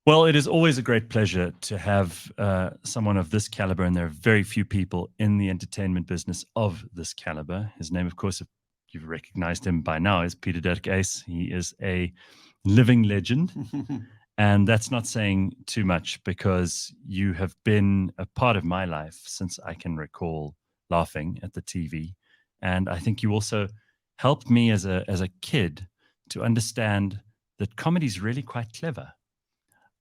Well, it is always a great pleasure to have someone of this caliber, and there are very few people in the entertainment business of this caliber. His name, of course, if you've recognized him by now, is Pieter-Dirk Uys. He is a living legend, and that's not saying too much because you have been a part of my life since I can recall laughing at the TV. And I think you also helped me as a kid to understand that comedy is really quite clever.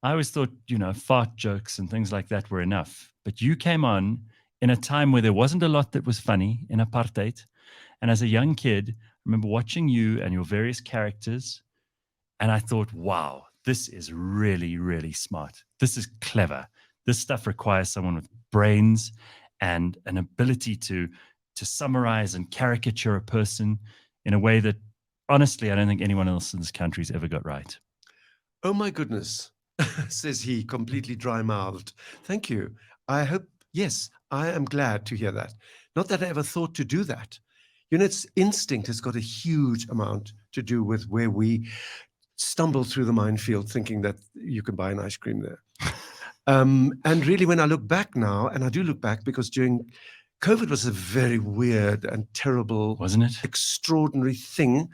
I always thought, fart jokes and things like that were enough. But you came on in a time where there wasn't a lot that was funny in apartheid. And as a young kid, I remember watching you and your various characters. And I thought, wow, this is really, really smart. This is clever. This stuff requires someone with brains and an ability to summarize and caricature a person in a way that, honestly, I don't think anyone else in this country's ever got right. Oh, my goodness, says he, completely dry-mouthed. Thank you. I hope, yes, I am glad to hear that. Not that I ever thought to do that. It's instinct has got a huge amount to do with where we stumble through the minefield thinking that you can buy an ice cream there. And really, when I look back now, and I do look back because during COVID was a very weird and terrible, wasn't it? Extraordinary thing.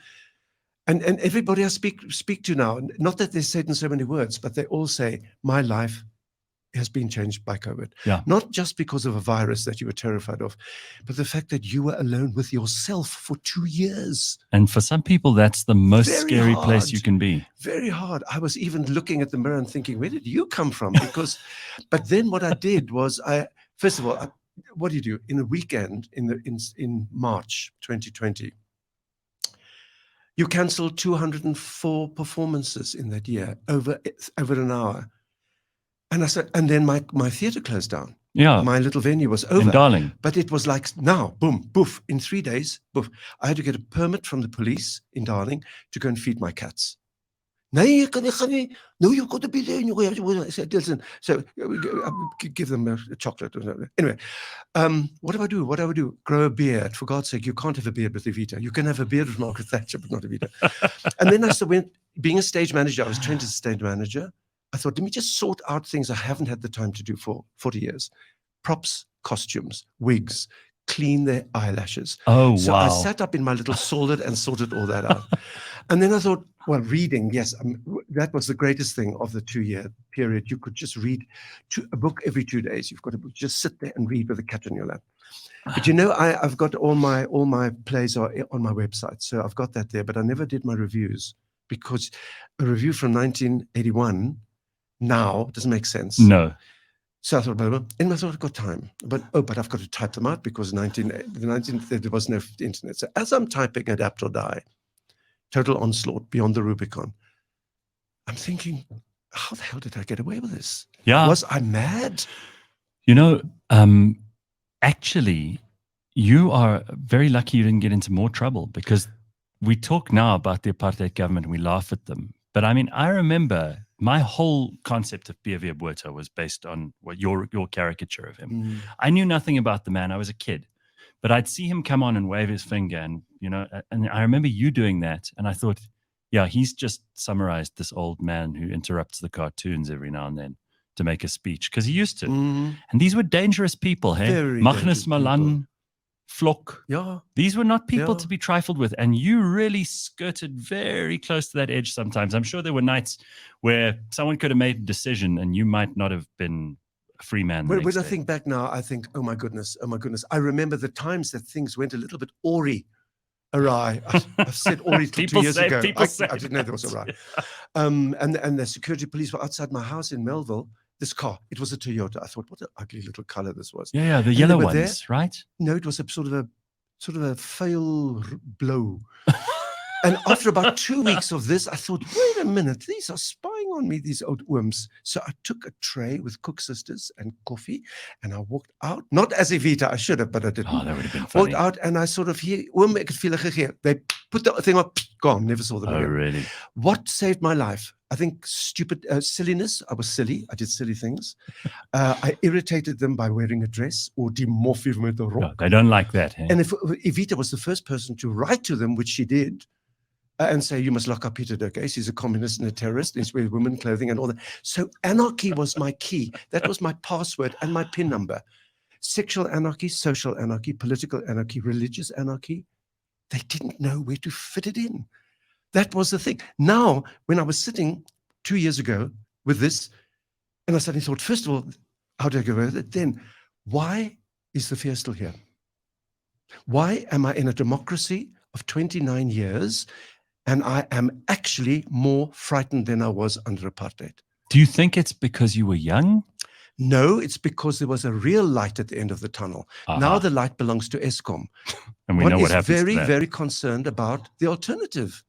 And everybody I speak to now, not that they say it in so many words, but they all say, my life has been changed by COVID. Yeah. Not just because of a virus that you were terrified of, but the fact that you were alone with yourself for 2 years. And for some people, that's the most scary place you can be. Very hard. I was even looking at the mirror and thinking, where did you come from? Because, but then what I did was first of all, what do you do in a weekend in March 2020? You cancelled 204 performances in that year over an hour. And I said, and then my theatre closed down. Yeah. My little venue was over. In Darling. But it was like, now, boom, boof, in 3 days, boof. I had to get a permit from the police in Darling to go and feed my cats. No, you've got to be there. I said, listen, so give them a chocolate. Anyway, what do I do? What do I do? Grow a beard. For God's sake, you can't have a beard with Evita. You can have a beard with Margaret Thatcher, but not Evita. And then I went, being a stage manager, I was trained as a stage manager. I thought, let me just sort out things I haven't had the time to do for 40 years. Props, costumes, wigs, clean their eyelashes. Oh, so wow. I sat up in my little solid and sorted all that out. And then I thought, well, reading, yes, that was the greatest thing of the 2-year period. You could just read a book every 2 days. You've got to just sit there and read with a cat in your lap. But I've got all my plays are on my website. So I've got that there, but I never did my reviews because a review from 1981 now doesn't make sense. No. So I thought, and I thought I've got time, but I've got to type them out because there was no internet. So as I'm typing Adapt or Die, Total Onslaught, Beyond the Rubicon, I'm thinking, how the hell did I get away with this? Yeah. Was I mad? Actually, you are very lucky you didn't get into more trouble because we talk now about the apartheid government and we laugh at them. But I mean, I remember my whole concept of P.V. Botha was based on what your caricature of him. I knew nothing about the man. I was a kid, but I'd see him come on and wave his finger, and and I remember you doing that, and I thought, yeah, he's just summarized this old man who interrupts the cartoons every now and then to make a speech because he used to. And these were dangerous people, hey? Very Magnus dangerous Malan, Flock. Yeah. These were not people to be trifled with. And you really skirted very close to that edge sometimes. I'm sure there were nights where someone could have made a decision and you might not have been a free man. When I think back now, I think, oh my goodness. I remember the times that things went a little bit awry. I've said awry 2 years ago. I didn't know there was awry. And the security police were outside my house in Melville. This car, it was a Toyota. I thought, what an ugly little color this was. Yeah, the yellow ones, right? No, it was a sort of a fail blow. And after about 2 weeks of this, I thought, wait a minute, these are spying on me, these old worms. So I took a tray with Cook Sisters and coffee, and I walked out. Not as Evita, I should have, but I didn't. Oh, that would have been funny. Walked out, and I sort of hear, they put the thing up, gone, never saw them again. Oh, really? What saved my life? I think stupid silliness. I was silly. I did silly things. I irritated them by wearing a dress or dimorphium with a rock. No, they don't like that. Hey? And if Evita was the first person to write to them, which she did, and say, you must lock up Pieter-Dirk Uys. He's a communist and a terrorist. He's wearing women clothing and all that. So anarchy was my key. That was my password and my PIN number. Sexual anarchy, social anarchy, political anarchy, religious anarchy. They didn't know where to fit it in. That was the thing. Now, when I was sitting 2 years ago with this, and I suddenly thought, first of all, how do I go over it? Then, why is the fear still here? Why am I in a democracy of 29 years and I am actually more frightened than I was under apartheid? Do you think it's because you were young? No, it's because there was a real light at the end of the tunnel. Now the light belongs to Eskom. And we know what happens very, to that. very concerned about the alternative.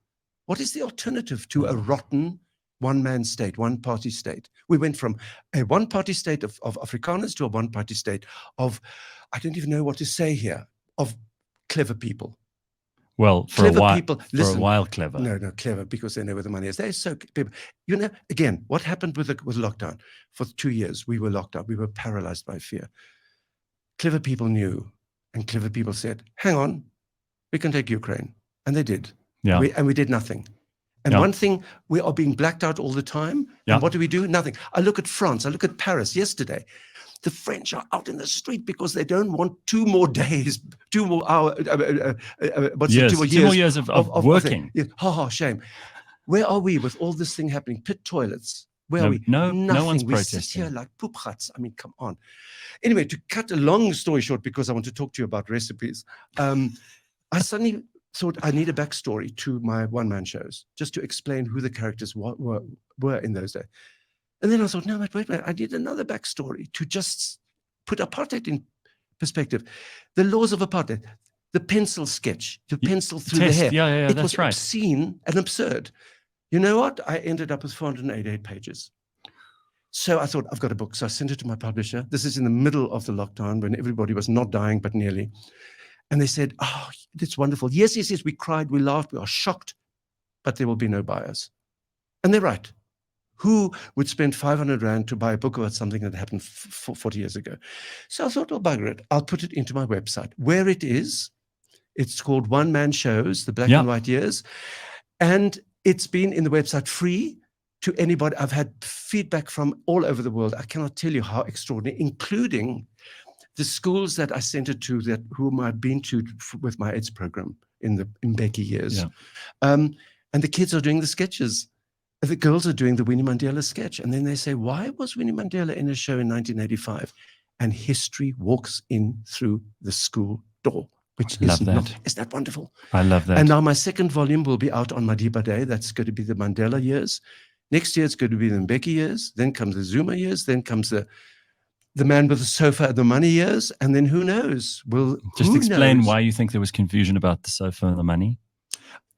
What is the alternative to a rotten one-man state, one-party state? We went from a one-party state of Afrikaners to a one-party state of, I don't even know what to say here, of clever people. Well, for Clever a while, people, for listen, a while, clever. No, clever because they know where the money is. They're so clever. You know, again, what happened with lockdown? For 2 years, we were locked up. We were paralyzed by fear. Clever people knew, and clever people said, hang on, we can take Ukraine. And they did. Yeah. And we did nothing. And one thing, we are being blacked out all the time. And what do? Nothing. I look at France. I look at Paris yesterday. The French are out in the street because they don't want 2 more days, 2 more hours. 2 more years of working. Shame. Where are we with all this thing happening? Pit toilets. Where are we? Nothing. No one's we protesting. Sit here like poop huts. I mean, come on. Anyway, to cut a long story short, because I want to talk to you about recipes, I suddenly thought I need a backstory to my one-man shows, just to explain who the characters were in those days. And then I thought, no, wait a minute, I need another backstory to just put apartheid in perspective. The laws of apartheid, the pencil sketch, the pencil through the hair. Yeah, it that's was right. obscene and absurd. You know what? I ended up with 488 pages. So I thought, I've got a book. So I sent it to my publisher. This is in the middle of the lockdown when everybody was not dying, but nearly. And they said, oh, that's wonderful. Yes, we cried, we laughed, we are shocked, but there will be no buyers. And they're right. Who would spend 500 Rand to buy a book about something that happened 40 years ago? So I thought, well, bugger it. I'll put it into my website. Where it is, it's called One Man Shows, the Black and White Years. And it's been in the website free to anybody. I've had feedback from all over the world. I cannot tell you how extraordinary, including the schools that I sent it to, whom I've been to with my AIDS program in Mbeki years. And the kids are doing the sketches. The girls are doing the Winnie Mandela sketch. And then they say, why was Winnie Mandela in a show in 1985? And history walks in through the school door, which is not, isn't that wonderful? I love that. And now my second volume will be out on Madiba Day. That's going to be the Mandela years. Next year, it's going to be the Mbeki years. Then comes the Zuma years. Then comes the man with the sofa and the money years. And then who knows? Just explain why you think there was confusion about the sofa and the money.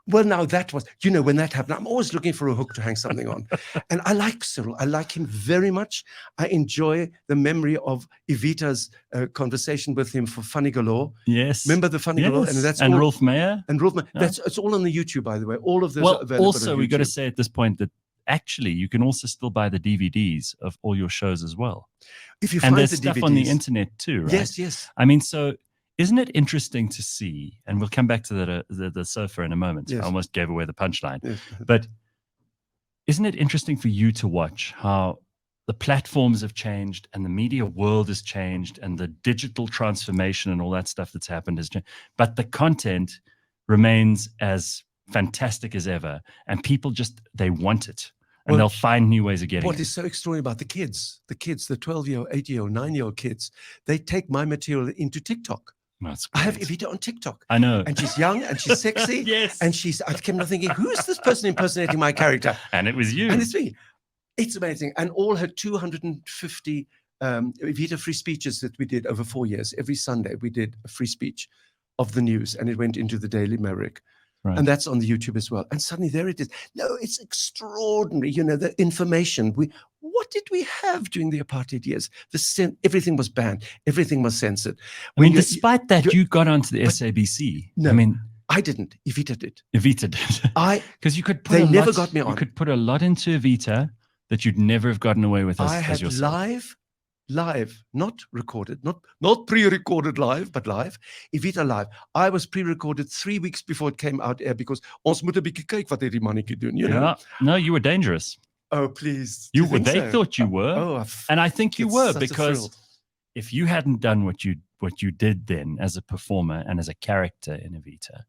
Well, now that was, when that happened, I'm always looking for a hook to hang something on. And I like Cyril. I like him very much. I enjoy the memory of Evita's conversation with him for Funny Galore. Yes. Remember the Funny Galore? And Rolf Meyer. And Rolf Meyer. It's all on the YouTube, by the way. All of those are available also, we've got to say at this point that actually you can also still buy the DVDs of all your shows as well. If you find there's the stuff DVDs. On the internet too, right? Yes. I mean, so isn't it interesting to see, and we'll come back to the sofa in a moment. Yes. I almost gave away the punchline. Yes. But isn't it interesting for you to watch how the platforms have changed and the media world has changed and the digital transformation and all that stuff that's happened has changed, but the content remains as fantastic as ever, and people they want it. And they'll find new ways of getting it. What is so extraordinary about the 12-year-old, 8-year-old, 9-year-old kids, they take my material into TikTok. That's I have Evita on TikTok. I know. And she's young and she's sexy. Yes. And I kept thinking, who is this person impersonating my character? And it was you. And it's me. It's amazing. And all her 250 Evita free speeches that we did over 4 years. Every Sunday we did a free speech of the news, and it went into the Daily Maverick. Right. And that's on the YouTube as well. And suddenly there it is. No, it's extraordinary. The information. What did we have during the apartheid years? Everything was banned. Everything was censored. Despite that, you got onto the SABC. No, I didn't. Evita did. Because you could put They never got me on. You could put a lot into Evita that you'd never have gotten away with as yourself. I had live, not recorded, not pre-recorded live, but live. Evita live. I was pre-recorded 3 weeks before it came out air because ons moet 'n bietjie kyk wat hierdie mannetjie doen, you know. Yeah. No, you were dangerous. Oh, please. You think they so? thought you were. And I think you it's were, such a because thrill. if you hadn't done what you did then as a performer and as a character in Evita,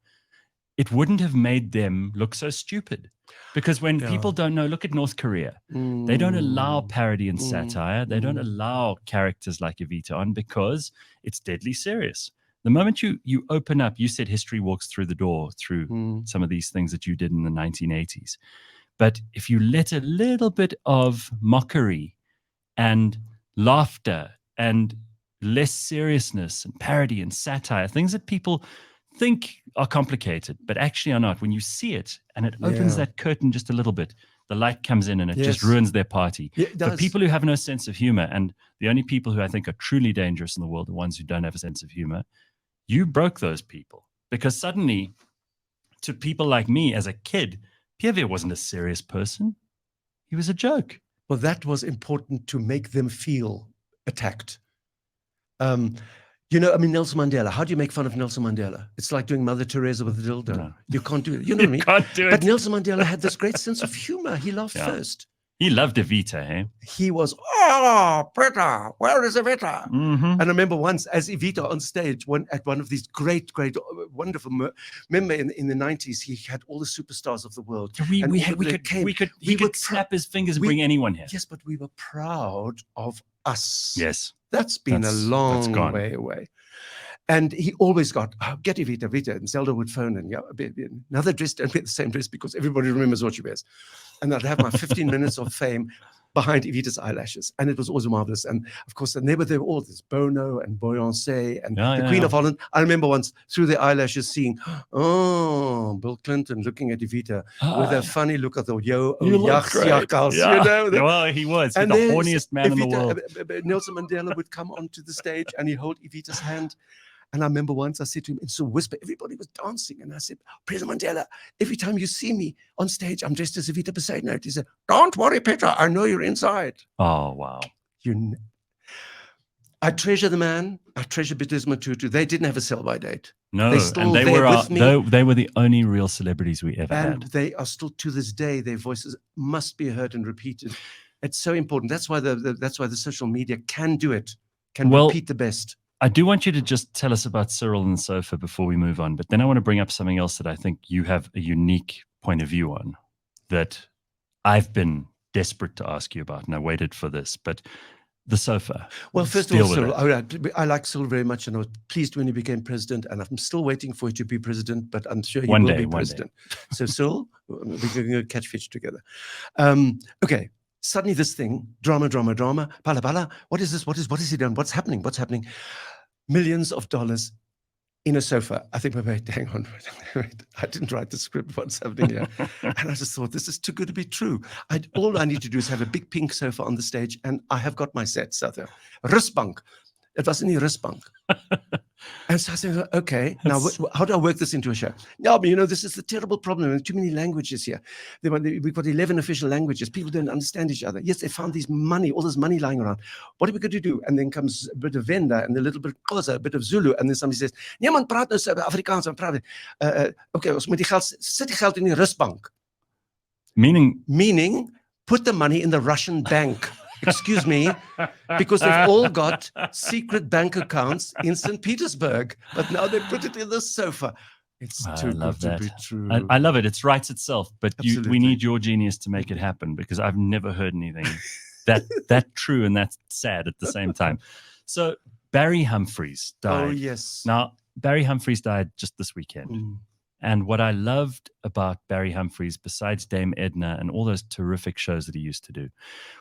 it wouldn't have made them look so stupid. Because when people don't know, look at North Korea. They don't allow parody and satire. They don't allow characters like Evita on because it's deadly serious. The moment you open up, you said history walks through the door through some of these things that you did in the 1980s. But if you let a little bit of mockery and laughter and less seriousness and parody and satire, things that people think are complicated, but actually are not. When you see it and it opens that curtain just a little bit, the light comes in and it just ruins their party. Yeah, it For does. people who have no sense of humor, and the only people who I think are truly dangerous in the world are ones who don't have a sense of humor, you broke those people. Because suddenly, to people like me as a kid, Pierre wasn't a serious person. He was a joke. Well, that was important to make them feel attacked. You know, I mean, Nelson Mandela. How do you make fun of Nelson Mandela? It's like doing Mother Teresa with a dildo. No. You can't do it. You know what I mean? Can't do it. But Nelson Mandela had this great sense of humor. He laughed first. He loved Evita, hey? He was, Peter, where is Evita? And I remember once as Evita on stage, at one of these great, wonderful, remember in the 90s, he had all the superstars of the world. He could snap his fingers and bring anyone here. Yes, but we were proud of us. Yes. That's been a long way away. And he always got, get Evita. And Zelda would phone and, another dress, don't wear the same dress because everybody remembers what she wears. And I'd have my 15 minutes of fame behind Evita's eyelashes. And it was always marvelous. And of course, they were all this Bono and Beyoncé and the Queen of Holland. I remember once through their eyelashes seeing, Bill Clinton looking at Evita with a funny look at the jakkals, you know. Well, he was the horniest man in the world. Nelson Mandela would come onto the stage and he'd hold Evita's hand. And I remember once I said to him, it's a whisper, everybody was dancing. And I said, President Mandela, every time you see me on stage, I'm dressed as Evita Peseidnout. He said, don't worry, Peter, I know you're inside. Oh, wow. I treasure the man. I treasure Bidisma Tutu. They didn't have a sell-by date. No, and they were the only real celebrities we ever had. And they are still, to this day, their voices must be heard and repeated. It's so important. That's why the social media can do it, repeat the best. I do want you to just tell us about Cyril and the sofa before we move on, but then I want to bring up something else that I think you have a unique point of view on that I've been desperate to ask you about, and I waited for this, but the sofa. Well, first of all, Cyril, I like Cyril very much, and I was pleased when he became president, and I'm still waiting for you to be president, but I'm sure he will be president. So Cyril, we're going to catch fish together. Okay. Suddenly this thing, drama, bala bala. What is this? What is he done? What's happening? Millions of dollars in a sofa. I think, wait, hang on. I didn't write the script. What's happening here? And I just thought, this is too good to be true. All I need to do is have a big pink sofa on the stage, and I have got my sets out there. Rustbank. It was in the Rustbank. And so I said, okay, now how do I work this into a show? No, but this is the terrible problem. There are too many languages here. We've got 11 official languages. People don't understand each other. Yes, they found all this money lying around. What are we going to do? And then comes a bit of Venda and a little bit of Xhosa, a bit of Zulu. And then somebody says, niemand praat nou Afrikaans. Okay, ons moet sit die geld in die Rustbank. Meaning, put the money in the Russian bank. Excuse me, because they've all got secret bank accounts in St. Petersburg, but now they put it in the sofa. It's too good to be true. I love it. It writes itself, but we need your genius to make it happen, because I've never heard anything that true and that sad at the same time. So Barry Humphries died. Oh, yes. Now, Barry Humphries died just this weekend. And what I loved about Barry Humphries, besides Dame Edna and all those terrific shows that he used to do,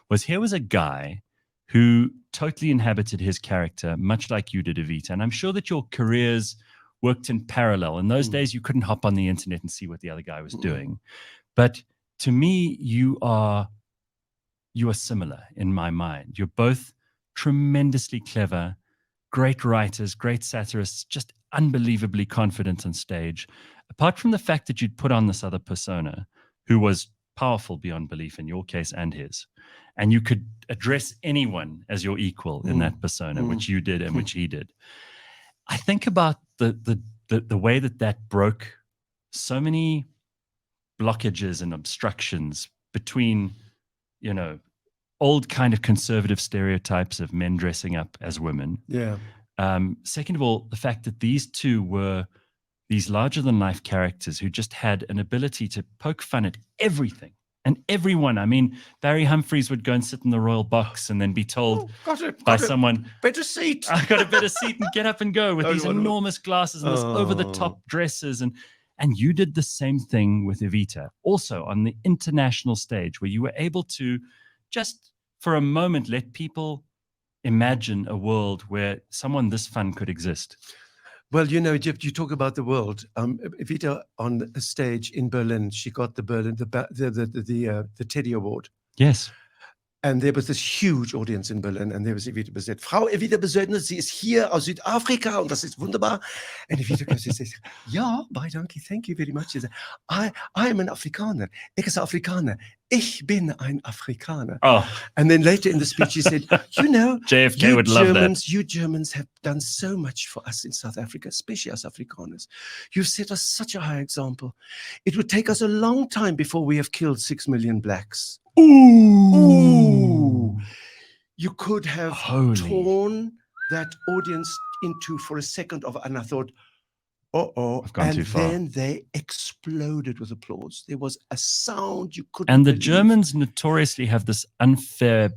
was here was a guy who totally inhabited his character, much like you did, Evita. And I'm sure that your careers worked in parallel. In those days, you couldn't hop on the internet and see what the other guy was doing. But to me, you are similar in my mind. You're both tremendously clever, great writers, great satirists, just unbelievably confident on stage. Apart from the fact that you'd put on this other persona who was powerful beyond belief in your case and his. And you could address anyone as your equal in that persona, which you did and which he did. I think about the way that broke so many blockages and obstructions between, you know, old kind of conservative stereotypes of men dressing up as women. Yeah. Second of all, the fact that these two were these larger than life characters who just had an ability to poke fun at everything and everyone. I mean, Barry Humphries would go and sit in the royal box and then be told by someone, better seat. I got a better seat and get up and go with these enormous glasses and this over the top dresses. And you did the same thing with Evita, also on the international stage, where you were able to just for a moment let people imagine a world where someone this fun could exist. Well, you know, you talk about the world. Evita on a stage in Berlin, she got the Teddy Award. Yes. And there was this huge audience in Berlin, and there was Evita Bezet. Frau Evita Bezet, sie ist hier aus Südafrika, und das ist wunderbar. And Evita says, ja, danke, thank you very much. She said, I am an Afrikaner. Ik is Afrikaner. Ich bin ein Afrikaner. Oh. And then later in the speech, she said, you know, JFK would love that. You Germans have done so much for us in South Africa, especially us Afrikaners. You've set us such a high example. It would take us a long time before we have killed 6 million blacks. Ooh. You could have torn that audience into for a second and I thought, I've gone too far. Then they exploded with applause. There was a sound you couldn't And the believe. Germans notoriously have this unfair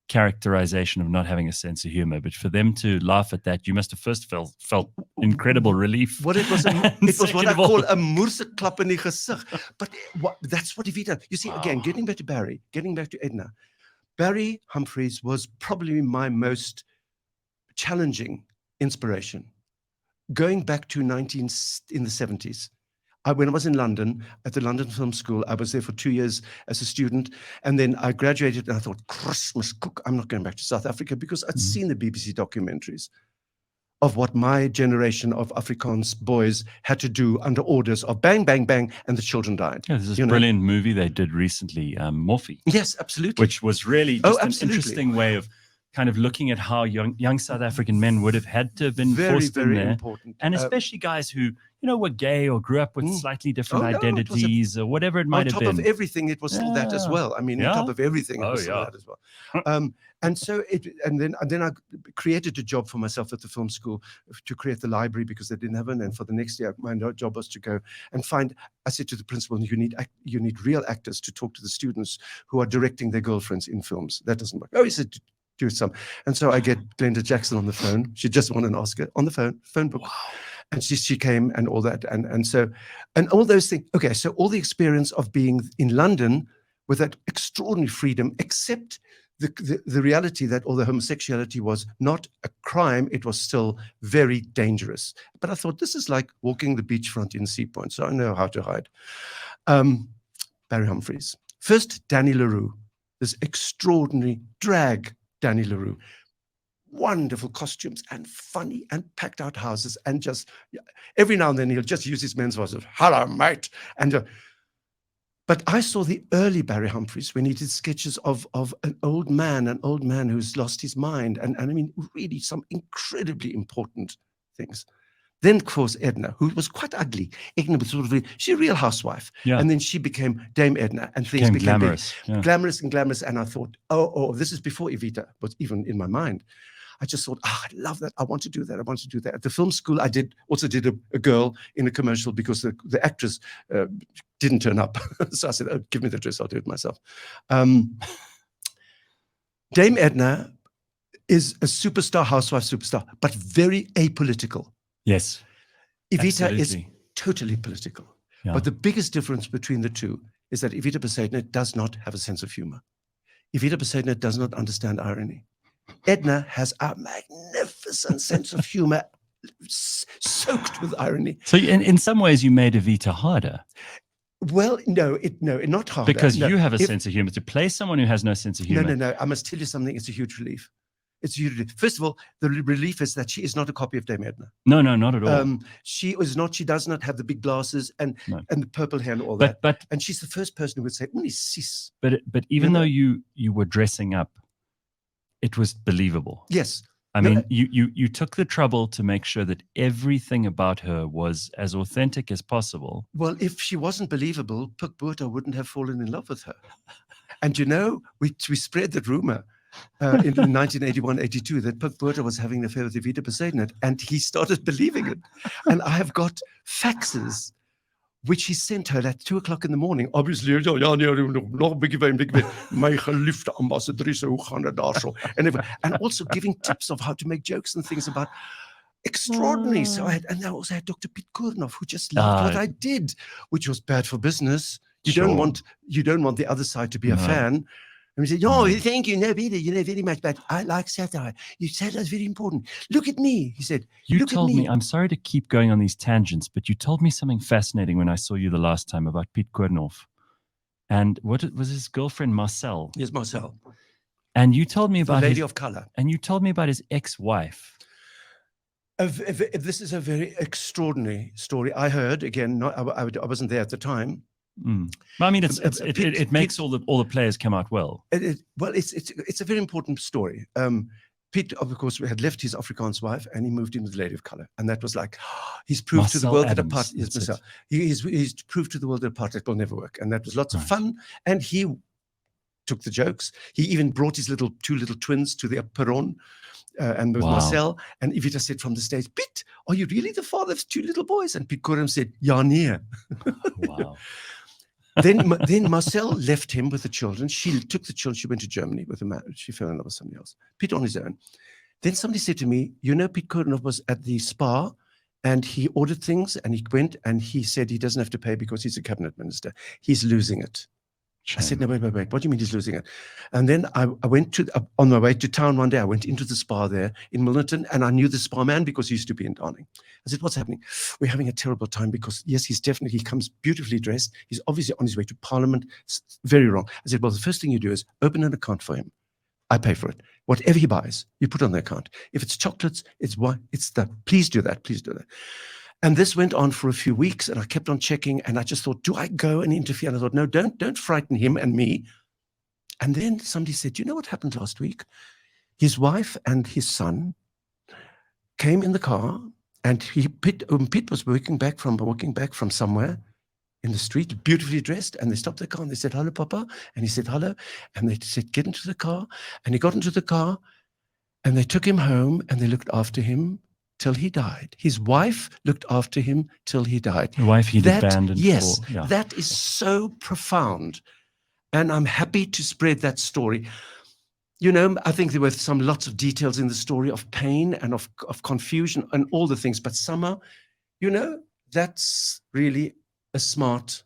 characterization of not having a sense of humor, but for them to laugh at that, you must have first felt incredible relief. What it was, it was what I call a moerseklap in die gesig. But that's what Evita. You see, again, getting back to Barry, getting back to Edna, Barry Humphries was probably my most challenging inspiration. Going back to in the 70s, when I was in London at the London Film School, I was there for 2 years as a student, and then I graduated and I thought, Christmas cook, I'm not going back to South Africa, because I'd seen the BBC documentaries of what my generation of Afrikaans boys had to do under orders of bang, bang, bang, and the children died. Yeah, there's this brilliant movie they did recently, Morphe. Yes, absolutely. Which was really just an interesting way of kind of looking at how young South African men would have had to have been forced in there. Important. And especially guys who, you know, were gay or grew up with slightly different identities or whatever it might have been. On top of everything, it was still that as well. I mean, on top of everything, it was still that as well. And so and then I created a job for myself at the film school to create the library, because they didn't have one. And for the next year, my job was to go and find. I said to the principal, you need real actors to talk to the students who are directing their girlfriends in films. That doesn't work. Oh, he said, do some. And so I get Glenda Jackson on the phone. She just won an Oscar on the phone book. Wow. And she came and all that. And so, and all those things. Okay, so all the experience of being in London with that extraordinary freedom, except the reality that although homosexuality was not a crime, it was still very dangerous. But I thought, this is like walking the beachfront in Sea Point, so I know how to hide. Barry Humphries. First, Danny LaRue, this extraordinary drag Danny LaRue. Wonderful costumes and funny and packed out houses, and just every now and then he'll just use his men's voice of "Hello, mate." But I saw the early Barry Humphries when he did sketches of an old man who's lost his mind, and I mean really some incredibly important things. Then, of course, Edna, who was quite ugly. Edna was sort of she's a real housewife, and then she became Dame Edna, and things became glamorous, glamorous. And I thought, oh, this is before Evita was even in my mind. I just thought, I love that. I want to do that. At the film school, I also did a girl in a commercial, because the actress didn't turn up. So I said, oh, give me the dress, I'll do it myself. Dame Edna is a housewife superstar, but very apolitical. Yes. Evita is totally political. Yeah. But the biggest difference between the two is that Evita Peseidner does not have a sense of humor. Evita Peseidner does not understand irony. Edna has a magnificent sense of humor, soaked with irony. So in some ways you made Evita harder. Well, no, not harder. Because you have a sense of humor. To play someone who has no sense of humor. No. I must tell you something. It's a huge relief. It's a huge relief. First of all, the relief is that she is not a copy of Dame Edna. No, not at all. She does not have the big glasses and the purple hair and all but, that. And she's the first person who would say, sis. But even though you were dressing up, it was believable. Yes. I mean, you took the trouble to make sure that everything about her was as authentic as possible. Well, if she wasn't believable, Pieter wouldn't have fallen in love with her. And we spread the rumor in 1981-82 that Pieter was having an affair with Evita Bezuidenhout, and he started believing it. And I have got faxes which he sent her at 2:00 in the morning. Obviously, nog big my geliefde ambassadrice, hoe gaan dit daarso? And also giving tips of how to make jokes and things about extraordinary. So I also had Dr. Piet Koornhof, who just loved what I did, which was bad for business. You don't want the other side to be a fan. And he said, thank you, no, Peter, very much, but I like satire. Satire is very important. Look at me, he said. You told me, I'm sorry to keep going on these tangents, but you told me something fascinating when I saw you the last time about Piet Koornhof. And what was his girlfriend, Marcel? Yes, Marcel. And you told me about the lady of color. And you told me about his ex-wife. This is a very extraordinary story. I heard, again, I wasn't there at the time. Well, I mean, it makes all the players come out well. It's a very important story. Piet, of course, had left his Afrikaans wife and he moved in with a lady of color, and that was like he's proved to the world that apartheid. He's proved to the world that apartheid will never work, and that was lots of fun. And he took the jokes. He even brought his two little twins to the perron. And with Marcel, and Evita said from the stage, Piet, are you really the father of two little boys? And Piet Koornhof said, ja, nee. Wow. Then Marcel left him with the children. She took the children. She went to Germany with a man. She fell in love with somebody else. Piet on his own. Then somebody said to me, Piet Koornhof was at the spa and he ordered things and he went and he said he doesn't have to pay because he's a cabinet minister. He's losing it. Shame. I said, no, wait. What do you mean he's losing it? And then I went on my way to town one day, I went into the spa there in Milnerton, and I knew the spa man because he used to be in Darling. I said, what's happening? We're having a terrible time because, yes, he comes beautifully dressed. He's obviously on his way to Parliament. It's very wrong. I said, well, the first thing you do is open an account for him. I pay for it. Whatever he buys, you put on the account. If it's chocolates, it's wine, it's that. Please do that. Please do that. And this went on for a few weeks, and I kept on checking, and I just thought, do I go and interfere? And I thought, no, don't frighten him and me. And then somebody said, you know what happened last week? His wife and his son came in the car, and Piet was walking back from somewhere in the street, beautifully dressed, and they stopped the car, and they said, hello, Papa. And he said, hello. And they said, get into the car. And he got into the car, and they took him home, and they looked after him till he died. His wife looked after him till he died. The wife he'd abandoned. Yes, that is so profound. And I'm happy to spread that story. I think there were lots of details in the story of pain and of confusion and all the things. But Summer, that's really a smart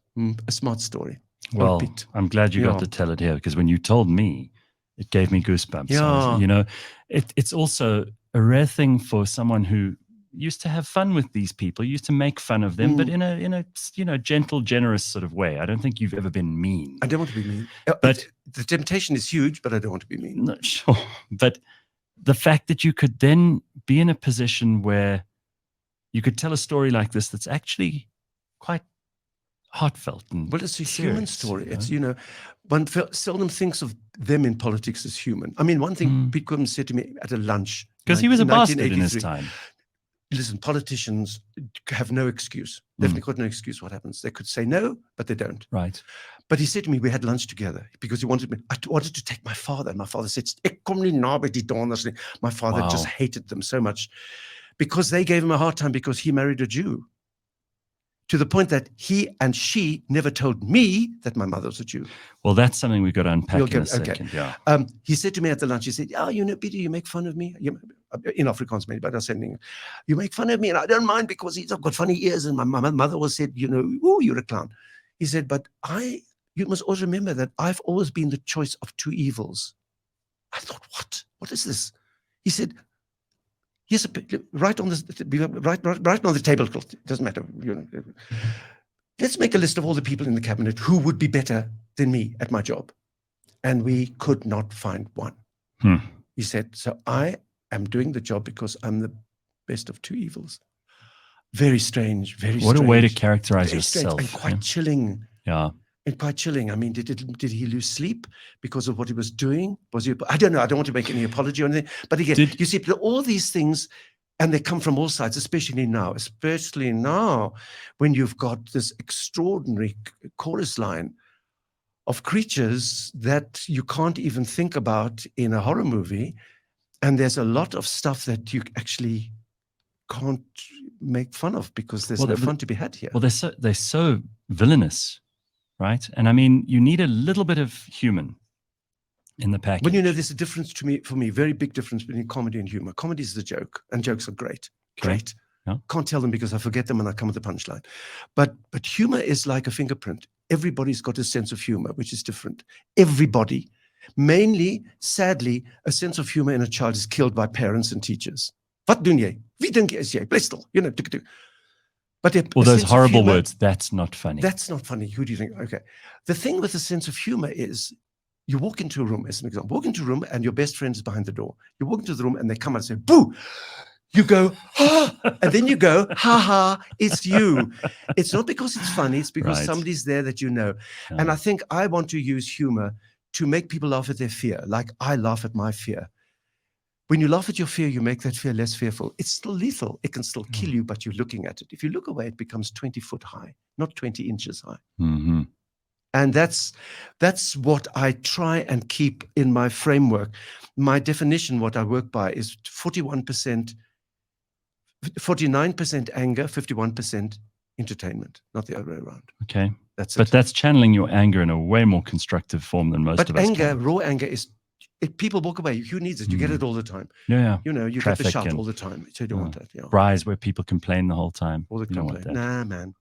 story. Well, I'm glad you got to tell it here, because when you told me, it gave me goosebumps. Yeah. It's also a rare thing for someone who used to have fun with these people, used to make fun of them, but in a gentle, generous sort of way. I don't think you've ever been mean. I don't want to be mean. But the temptation is huge, but I don't want to be mean. No, sure. But the fact that you could then be in a position where you could tell a story like this that's actually quite heartfelt and it's a human story. It's one seldom thinks of them in politics as human. I mean, one thing Piet Koornhof said to me at a lunch, because he was a bastard in his time. Listen, politicians have no excuse. They've got no excuse what happens. They could say no, but they don't. Right. But he said to me, we had lunch together because he wanted me. I wanted to take my father, and my father said, "Ek kom nie naby die donders nie." My father just hated them so much because they gave him a hard time because he married a Jew. To the point that he and she never told me that my mother was a Jew. Well, that's something we've got to unpack in a second. Yeah. He said to me at the lunch, he said, Pieter, you make fun of me. In Afrikaans, maybe, but I was saying, you make fun of me, and I don't mind because he's got funny ears. And my mother always said, you're a clown. He said, but you must always remember that I've always been the choice of two evils. I thought, what? What is this? He said, yes, right on the tablecloth. It doesn't matter. Let's make a list of all the people in the cabinet who would be better than me at my job, and we could not find one. He said, so I am doing the job because I'm the best of two evils. Very strange, very What strange. a way to characterize Very strange yourself. and quite chilling. Yeah. And quite chilling. I mean, did he lose sleep because of what he was doing? Was he? I don't know. I don't want to make any apology or anything. But again, you see, all these things, and they come from all sides, especially now, when you've got this extraordinary chorus line of creatures that you can't even think about in a horror movie. And there's a lot of stuff that you actually can't make fun of because there's no fun to be had here. Well, they're so villainous, right? And I mean, you need a little bit of human in the package. But you know, there's a difference for me, very big difference between comedy and humor. Comedy is the joke, and jokes are great. Okay. Great. Yeah. Can't tell them because I forget them when I come with the punchline. But humor is like a fingerprint. Everybody's got a sense of humor, which is different. Everybody. Mainly, sadly, a sense of humor in a child is killed by parents and teachers. Wat doen jy? Wie dink jy is jy? Bly stil. You know, but those horrible words, that's not funny. That's not funny. Who do you think? Okay. The thing with a sense of humor is you walk into a room, as an example, walk into a room and your best friend is behind the door. You walk into the room and they come out and say, boo! You go, ah, and then you go, ha ha, it's you. It's not because it's funny, it's because somebody's there that you know. Yeah. And I think I want to use humor to make people laugh at their fear, like I laugh at my fear. When you laugh at your fear, you make that fear less fearful. It's still lethal. It can still kill you, but you're looking at it. If you look away, it becomes 20 foot high, not 20 inches high. Mm-hmm. And that's what I try and keep in my framework. My definition, what I work by, is 49% anger, 51% entertainment, not the other way around. Okay. That's it. That's channeling your anger in a way more constructive form than most of us. But anger, raw anger, people walk away. Who needs it? You get it all the time. Yeah. You know, you get the shout all the time. So you don't want that. Yeah. Rise where people complain the whole time. All the complaint. Nah, man.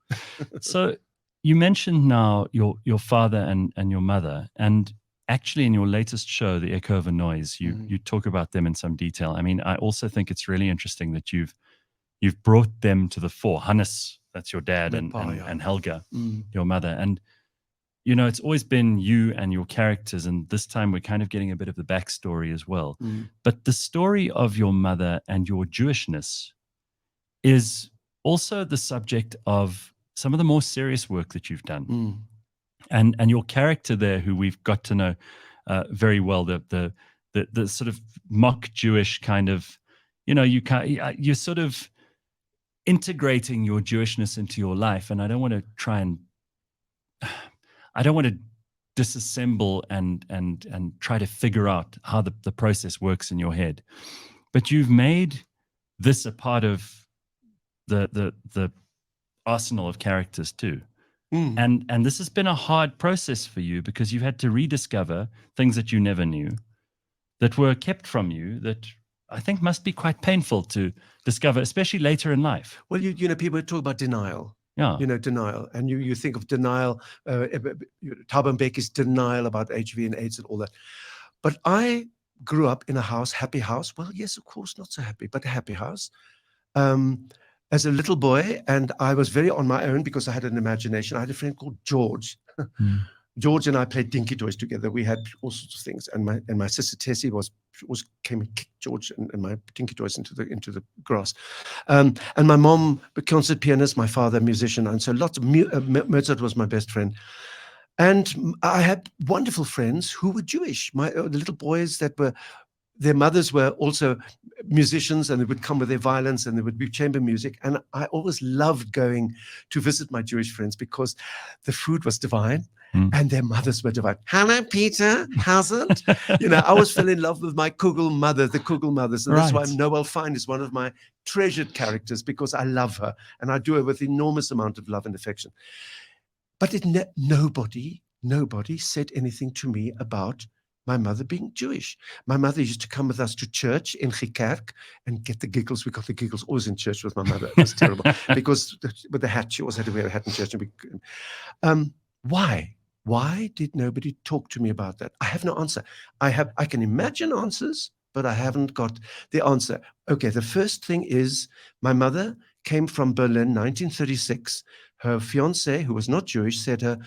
So you mentioned now your father and your mother, and actually in your latest show, The Echo of a Noise, you talk about them in some detail. I mean, I also think it's really interesting that you've brought them to the fore. Hannes, that's your dad, and Helga, your mother. And, you know, it's always been you and your characters, and this time we're kind of getting a bit of the backstory as well. But the story of your mother and your Jewishness is also the subject of some of the more serious work that you've done. And your character there, who we've got to know very well, the sort of mock Jewish kind of, you know, you're sort of integrating your Jewishness into your life. And I don't want to disassemble and try to figure out how the process works in your head. But you've made this a part of the arsenal of characters too. And this has been a hard process for you because you've had to rediscover things that you never knew, that were kept from you, that I think must be quite painful to discover, especially later in life. Well, you know, people talk about denial. Yeah. You know, denial. And you think of denial, Thabo Mbeki's denial about HIV and AIDS and all that. But I grew up in a house, happy house. Well, yes, of course, not so happy, but a happy house. As a little boy, and I was very on my own because I had an imagination. I had a friend called George. George and I played dinky toys together. We had all sorts of things, and my sister Tessie came and kicked George and my dinky toys into the grass. And my mom, a concert pianist, my father, musician, and so lots of Mozart was my best friend. And I had wonderful friends who were Jewish. The little boys their mothers were also musicians, and they would come with their violins and there would be chamber music. And I always loved going to visit my Jewish friends because the food was divine and their mothers were divine. Hello, Peter, how's it? You know, I always fell in love with my Kugel mother, the Kugel mothers. And that's why Noel Fine is one of my treasured characters, because I love her and I do her with enormous amount of love and affection. But nobody said anything to me about my mother being Jewish. My mother used to come with us to church in Gekerk and get the giggles. We got the giggles always in church with my mother. It was terrible because with the hat, she always had to wear a hat in church. Why? Why did nobody talk to me about that? I have no answer. I can imagine answers, but I haven't got the answer. Okay, the first thing is my mother came from Berlin, 1936, her fiance, who was not Jewish, said to her,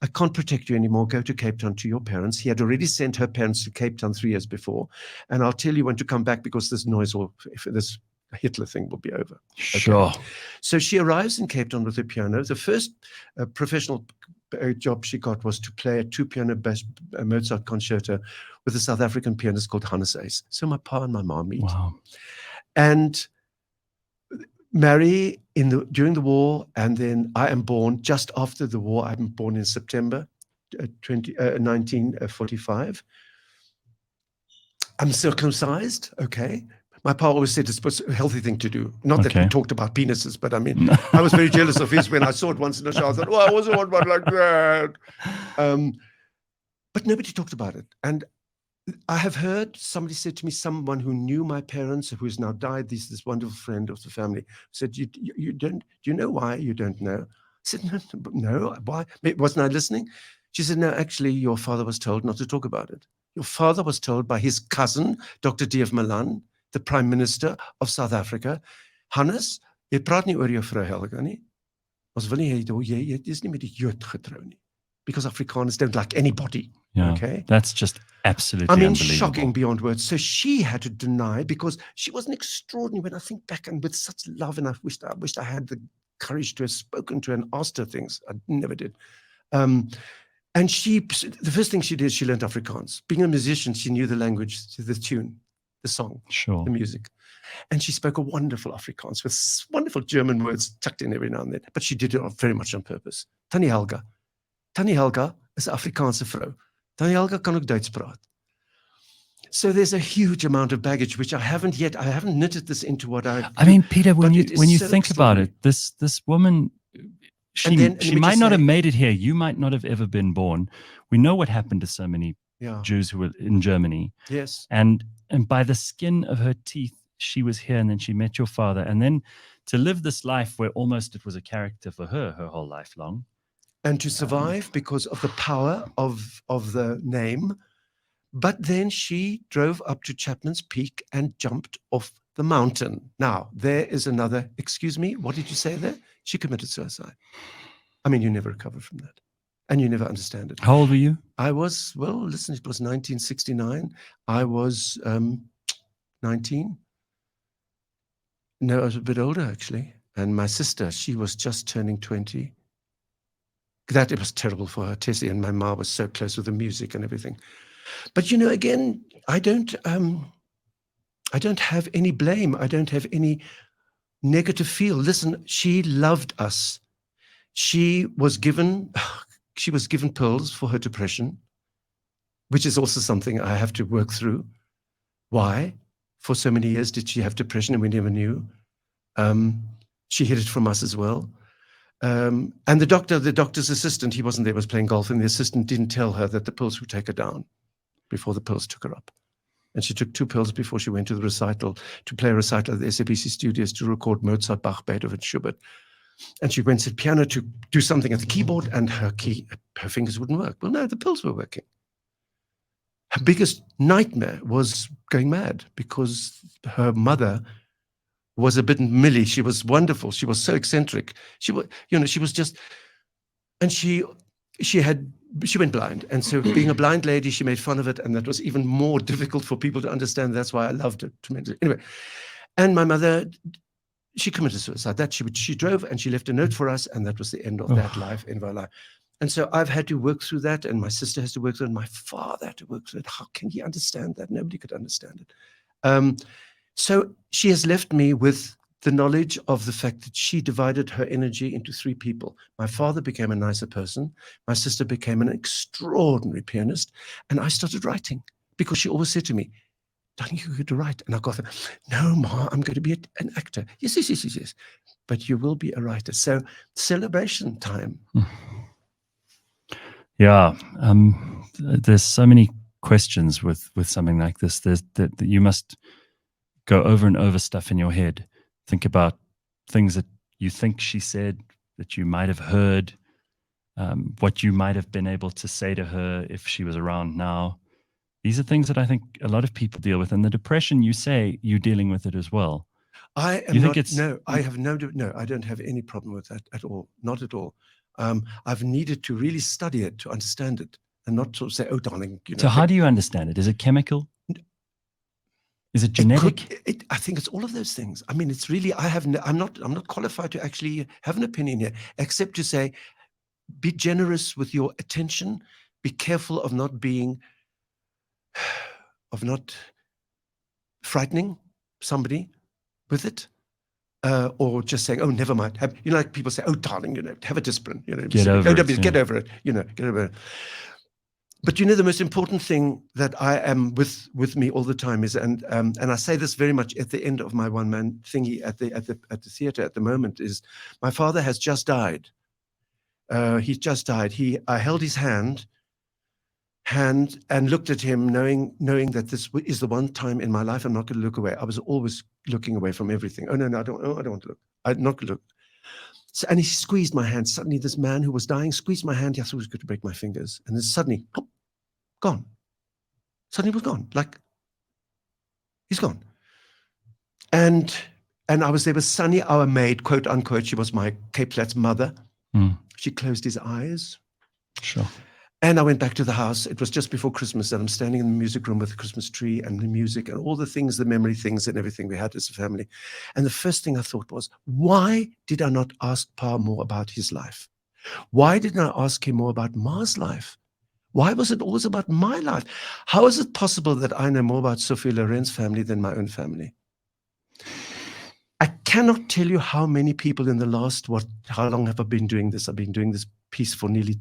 I can't protect you anymore. Go to Cape Town to your parents. He had already sent her parents to Cape Town 3 years before. And I'll tell you when to come back because this noise will, if this Hitler thing will be over. Sure. Okay. So she arrives in Cape Town with her piano. The first professional job she got was to play a 2-piano Mozart concerto with a South African pianist called Hannes Uys. So my pa and my mom meet. Wow. And marry during the war, and then I am born just after the war. I'm born in September 1945. I'm circumcised, okay. My pa always said it's a healthy thing to do. Not that we talked about penises, but I mean, I was very jealous of his when I saw it once in the shower. I thought, I wasn't want one like that. But nobody talked about it. And I have heard somebody said to me, someone who knew my parents, who has now died, this wonderful friend of the family, said, you don't, do you know why you don't know? I said, no, why? Wasn't I listening? She said, no, actually, your father was told not to talk about it. Your father was told by his cousin, Dr. D.F. Malan, the Prime Minister of South Africa, Hannes, jy praat nie oor jou vrou Helga nie. Ons wil nie jy is nie met die Jood getrou nie. Because Afrikaners don't like anybody. Yeah, okay, that's just absolutely unbelievable. Shocking beyond words. So she had to deny, because she was an extraordinary, when I think back, and with such love, and I wished I had the courage to have spoken to her and asked her things. I never did. And the first thing she did, she learned Afrikaans. Being a musician, she knew the language, the tune, the song, sure, the music. And she spoke a wonderful Afrikaans with wonderful German words tucked in every now and then. But she did it very much on purpose. Tannie Helga. Tannie Helga is 'n Afrikaanse vrou. Tannie Helga kan ook Duits praat. So there's a huge amount of baggage, which I haven't knitted this into what I mean, Peter, when you think about it, this woman, she might not have made it here. You might not have ever been born. We know what happened to so many Jews who were in Germany. Yes. And by the skin of her teeth, she was here, and then she met your father. And then to live this life where almost it was a character for her whole life long. And to survive because of the power of the name. But then she drove up to Chapman's Peak and jumped off the mountain. Now, there is another, excuse me, what did you say there? She committed suicide. I mean, you never recover from that. And you never understand it. How old were you? I was, well, listen, it was 1969. I was 19. No, I was a bit older, actually. And my sister, she was just turning 20. That it was terrible for her, Tessie, and my mom was so close with the music and everything. But again, I don't have any blame. I don't have any negative feel. Listen, she loved us. She was given pills for her depression, which is also something I have to work through. Why? For so many years did she have depression, and we never knew. She hid it from us as well. And the doctor's assistant, he wasn't there, was playing golf, and the assistant didn't tell her that the pills would take her down before the pills took her up. And she took 2 pills before she went to the recital, to play a recital at the SABC studios to record Mozart, Bach, Beethoven, Schubert. And she went to the piano to do something at the keyboard, and her fingers wouldn't work. Well, no, the pills were working. Her biggest nightmare was going mad because her mother was a bit Millie. She was wonderful. She was so eccentric. She was just, and she went blind. And so being a blind lady, she made fun of it. And that was even more difficult for people to understand. That's why I loved it tremendously. Anyway, and my mother, she committed suicide. That she drove, and she left a note for us. And that was the end of that life, end of our life. And so I've had to work through that. And my sister has to work through it. And my father had to work through it. How can he understand that? Nobody could understand it. So she has left me with the knowledge of the fact that she divided her energy into 3 people. My father became a nicer person. My sister became an extraordinary pianist. And I started writing because she always said to me, don't you go to write? And I got her, no, Ma, I'm going to be an actor. Yes. But you will be a writer. So celebration time. Yeah. There's so many questions with something like this. There's that you must go over and over stuff in your head. Think about things that you think she said, that you might have heard, what you might have been able to say to her if she was around now. These are things that I think a lot of people deal with. And the depression, you say you're dealing with it as well. I am You think not. it's No, I have no. I don't have any problem with that at all. Not at all. I've needed to really study it to understand it, and not sort of say, "Oh, darling, so? How do you understand it? Is it chemical? Is it genetic? I think it's all of those things. I mean, it's really. I'm not qualified to actually have an opinion here, except to say, be generous with your attention. Be careful of not frightening somebody with it. Or just saying, "Oh, never mind." Like people say, "Oh, darling, have a discipline." Get over it. Get over it. Get over it. But the most important thing that I am with me all the time is, and I say this very much at the end of my one-man thingy at the theater at the moment, is my father has just died. He's just died. I held his hand and looked at him, knowing that this is the one time in my life I'm not going to look away. I was always looking away from everything. Oh no, I don't want to look. I'm not going to look. So, and he squeezed my hand. Suddenly, this man who was dying squeezed my hand. I thought he was going to break my fingers, and then suddenly, pop, gone. Suddenly, he was gone. Like he's gone. And I was there with Sunny, our maid, quote unquote. She was my Cape Flats mother. She closed his eyes. Sure. And I went back to the house. It was just before Christmas, and I'm standing in the music room with the Christmas tree and the music and all the things, the memory things and everything we had as a family. And the first thing I thought was, why did I not ask Pa more about his life? Why didn't I ask him more about Ma's life? Why was it always about my life? How is it possible that I know more about Sophia Loren's family than my own family? I cannot tell you how many people in the last, how long have I been doing this? I've been doing this piece for nearly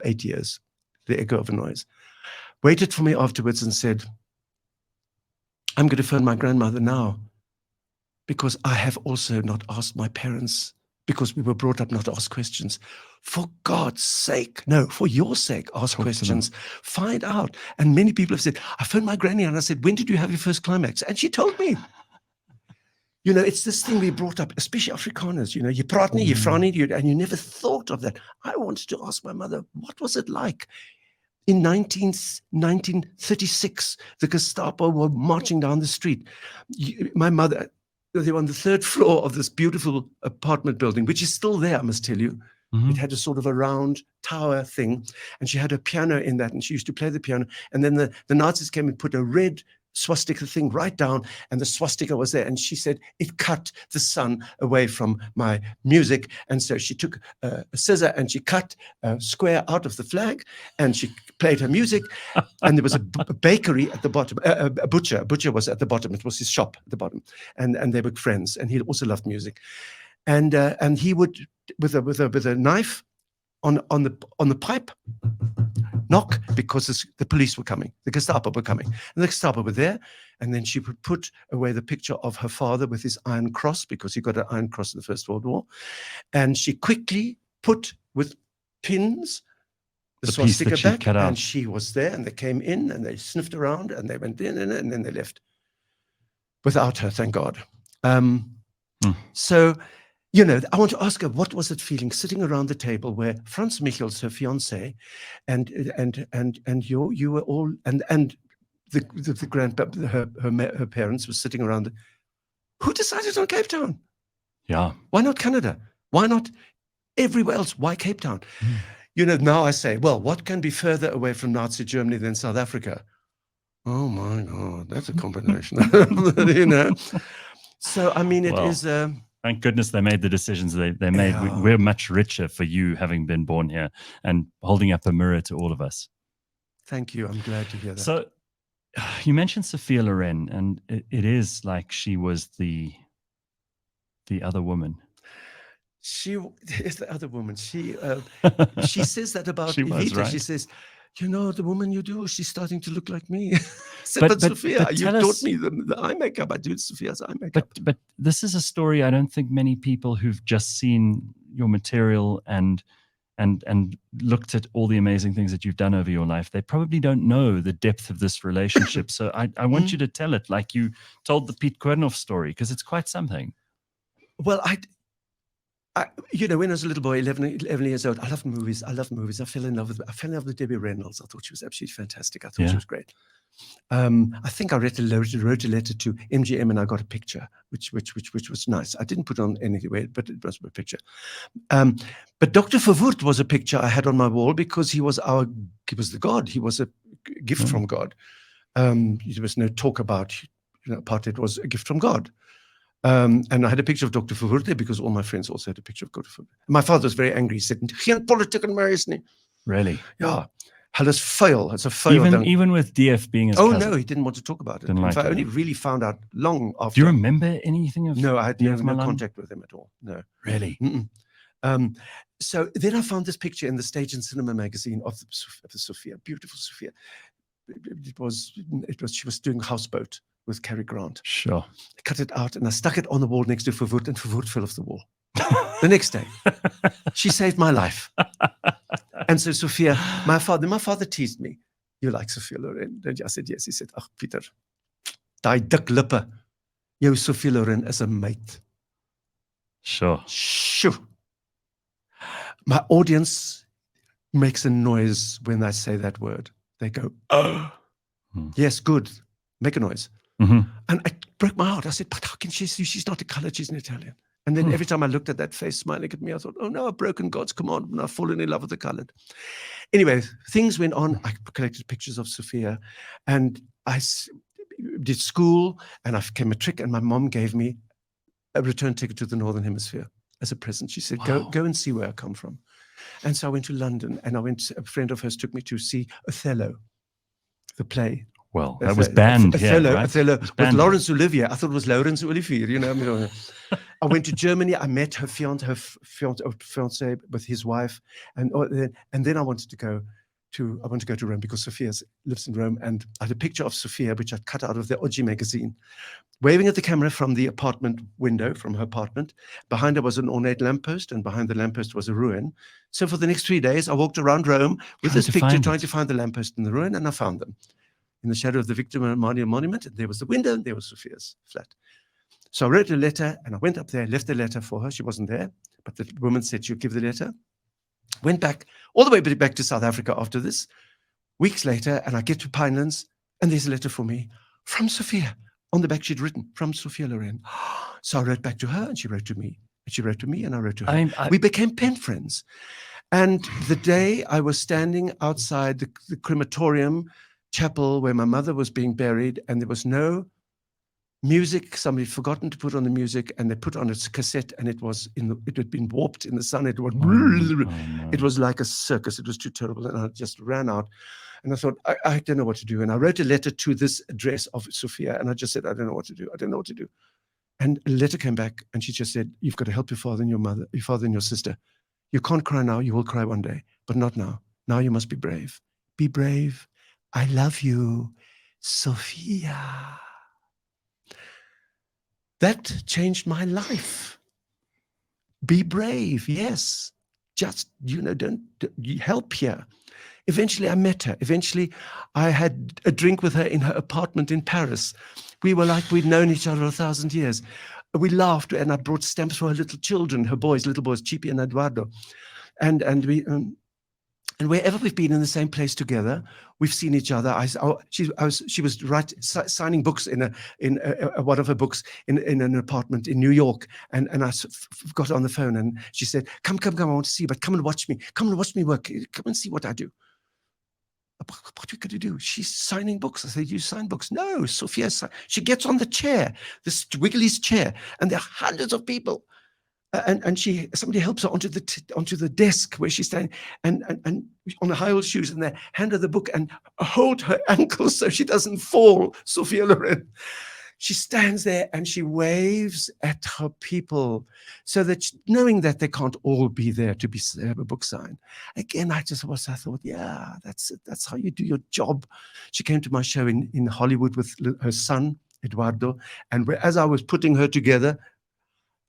8 years. The Echo of a Noise, waited for me afterwards and said, "I'm going to phone my grandmother now, because I have also not asked my parents, because we were brought up not to ask questions. For God's sake, no, for your sake, ask questions, find out." And many people have said, I phoned my granny and I said, "When did you have your first climax?" And she told me. It's this thing we brought up, especially Afrikaners, you praat nie, you vra nie, and you never thought of that. I wanted to ask my mother, what was it like? In 1936, the Gestapo were marching down the street. My mother, they were on the 3rd floor of this beautiful apartment building, which is still there, I must tell you. It had a sort of a round tower thing, and she had a piano in that, and she used to play the piano. And then the Nazis came and put a red swastika thing right down, and the swastika was there, and she said it cut the sun away from my music. And so she took a scissor and she cut a square out of the flag, and she played her music. And there was a bakery at the bottom, a butcher was at the bottom. It was his shop at the bottom, and they were friends, and he also loved music. And he would, with a knife on the pipe, knock, because the police were coming, the Gestapo were coming, and the Gestapo were there. And then she would put away the picture of her father with his iron cross, because he got an iron cross in the First World War, and she quickly put with pins the swastika back, and she was there, and they came in and they sniffed around and they went in, and then they left without her, thank God. So I want to ask her, what was it feeling sitting around the table where Franz Michels, her fiance, and you were all, and her parents were sitting around. Who decided on Cape Town? Yeah. Why not Canada? Why not everywhere else? Why Cape Town? Now I say, well, what can be further away from Nazi Germany than South Africa? Oh my God, that's a combination. So I mean, it is. Thank goodness they made the decisions they made. Yeah. We're much richer for you having been born here and holding up a mirror to all of us. Thank you. I'm glad to hear that. So you mentioned Sophia Loren, and it is like she was the other woman. She is the other woman. She says that about she was, Evita. right? She says, the woman you do, she's starting to look like me. but Sophia, you taught me the eye makeup. I do Sophia's eye makeup. But this is a story I don't think many people who've just seen your material and looked at all the amazing things that you've done over your life, they probably don't know the depth of this relationship. So I want you to tell it like you told the Piet Koornhof story, because it's quite something. Well, I when I was a little boy, 11 years old, I loved movies. I fell in love with Debbie Reynolds. I thought she was absolutely fantastic. I thought she was great. I think I wrote a letter to MGM and I got a picture, which was nice. I didn't put on anywhere, but it was a picture. But Dr. Verwoerd was a picture I had on my wall because he was the God. He was a gift from God. There was no talk about apartheid. It was a gift from God. And I had a picture of Dr. Verwoerd there because all my friends also had a picture of Dr. Verwoerd. My father was very angry. He said, "Geen politiek in my huis nie." Really? Yeah. Hulle fail. It's a fail. Even with DF being his cousin. cousin. No, he didn't want to talk about it. Didn't In like fact, I it, only yeah. really found out long after. Do you remember anything of No, I had DF no Malan? contact with him at all. No. Really? So then I found this picture in the Stage and Cinema magazine of the Sophia, beautiful Sophia. It was she was doing Houseboat with Cary Grant. Sure. I cut it out and I stuck it on the wall next to Verwoerd, and Verwoerd fell off the wall. The next day, she saved my life. And so Sophia, my father teased me. "You like Sophia Loren?" And I said, "Yes." He said, "Ach, Pieter, daai dik lippe, jou Sophia Loren is a mate." Sure. Shoo. My audience makes a noise when I say that word. They go, "Oh, yes, good. Make a noise." Mm-hmm. And it broke my heart. I said, "But how can she's not a colored, she's an Italian." And then every time I looked at that face smiling at me, I thought, "Oh no, I've broken God's command and I've fallen in love with the colored." Anyway, things went on. I collected pictures of Sophia and I did school and I became a trick, and my mom gave me a return ticket to the Northern Hemisphere as a present. She said, Wow. go and see where I come from. And so I went to London and a friend of hers took me to see Othello, the play. Well, that was banned here, right? Othello with Laurence Olivier. I thought it was Laurence Olivier, you know. I went to Germany. I met her fiance with his wife, and then I wanted to go to Rome because Sophia lives in Rome, and I had a picture of Sophia which I'd cut out of the Oggi magazine, waving at the camera from the apartment window, from her apartment. Behind her was an ornate lamppost, and behind the lamppost was a ruin. So for the next 3 days, I walked around Rome with this picture, trying to find the lamppost and the ruin, and I found them in the shadow of the Victor Emmanuel Monument. And there was the window, and there was Sophia's flat. So I wrote a letter, and I went up there, left the letter for her. She wasn't there, but the woman said she'd give the letter. Went back, all the way back to South Africa after this. Weeks later, and I get to Pinelands, and there's a letter for me from Sophia. On the back, she'd written, "From Sophia Loren." So I wrote back to her, and she wrote to me. And she wrote to me, and I wrote to her. We became pen friends. And the day I was standing outside the crematorium chapel where my mother was being buried, and there was no music. Somebody had forgotten to put on the music, and they put on a cassette, and it had been warped in the sun. It was It was like a circus. It was too terrible, and I just ran out. And I thought, I don't know what to do. And I wrote a letter to this address of Sophia, and I just said, I don't know what to do. I don't know what to do. And a letter came back, and she just said, "You've got to help your father and your sister. You can't cry now. You will cry one day, but not now. Now you must be brave. Be brave. I love you, Sophia." That changed my life. Be brave, yes. Just, don't help here. Eventually, I met her. Eventually, I had a drink with her in her apartment in Paris. We were like we'd known each other 1,000 years. We laughed, and I brought stamps for her little children, her little boys, Chipi and Eduardo. And we... And wherever we've been in the same place together, we've seen each other. She was signing books in one of her books in an apartment in New York, and I got on the phone, and she said, "Come, I want to see you, but come and watch me. Come and watch me work. Come and see what I do." What are you going to do? She's signing books. I said, "You sign books?" "No, Sophia." She gets on the chair, this Wiggly's chair, and there are hundreds of people. And somebody helps her onto the desk where she's standing, and on the high heel shoes, and they hand her the book and hold her ankles so she doesn't fall. Sophia Loren. She stands there and she waves at her people, so that knowing that they can't all be there to have a book signed. Again, I thought, yeah, that's it. That's how you do your job. She came to my show in Hollywood with her son Eduardo, and as I was putting her together.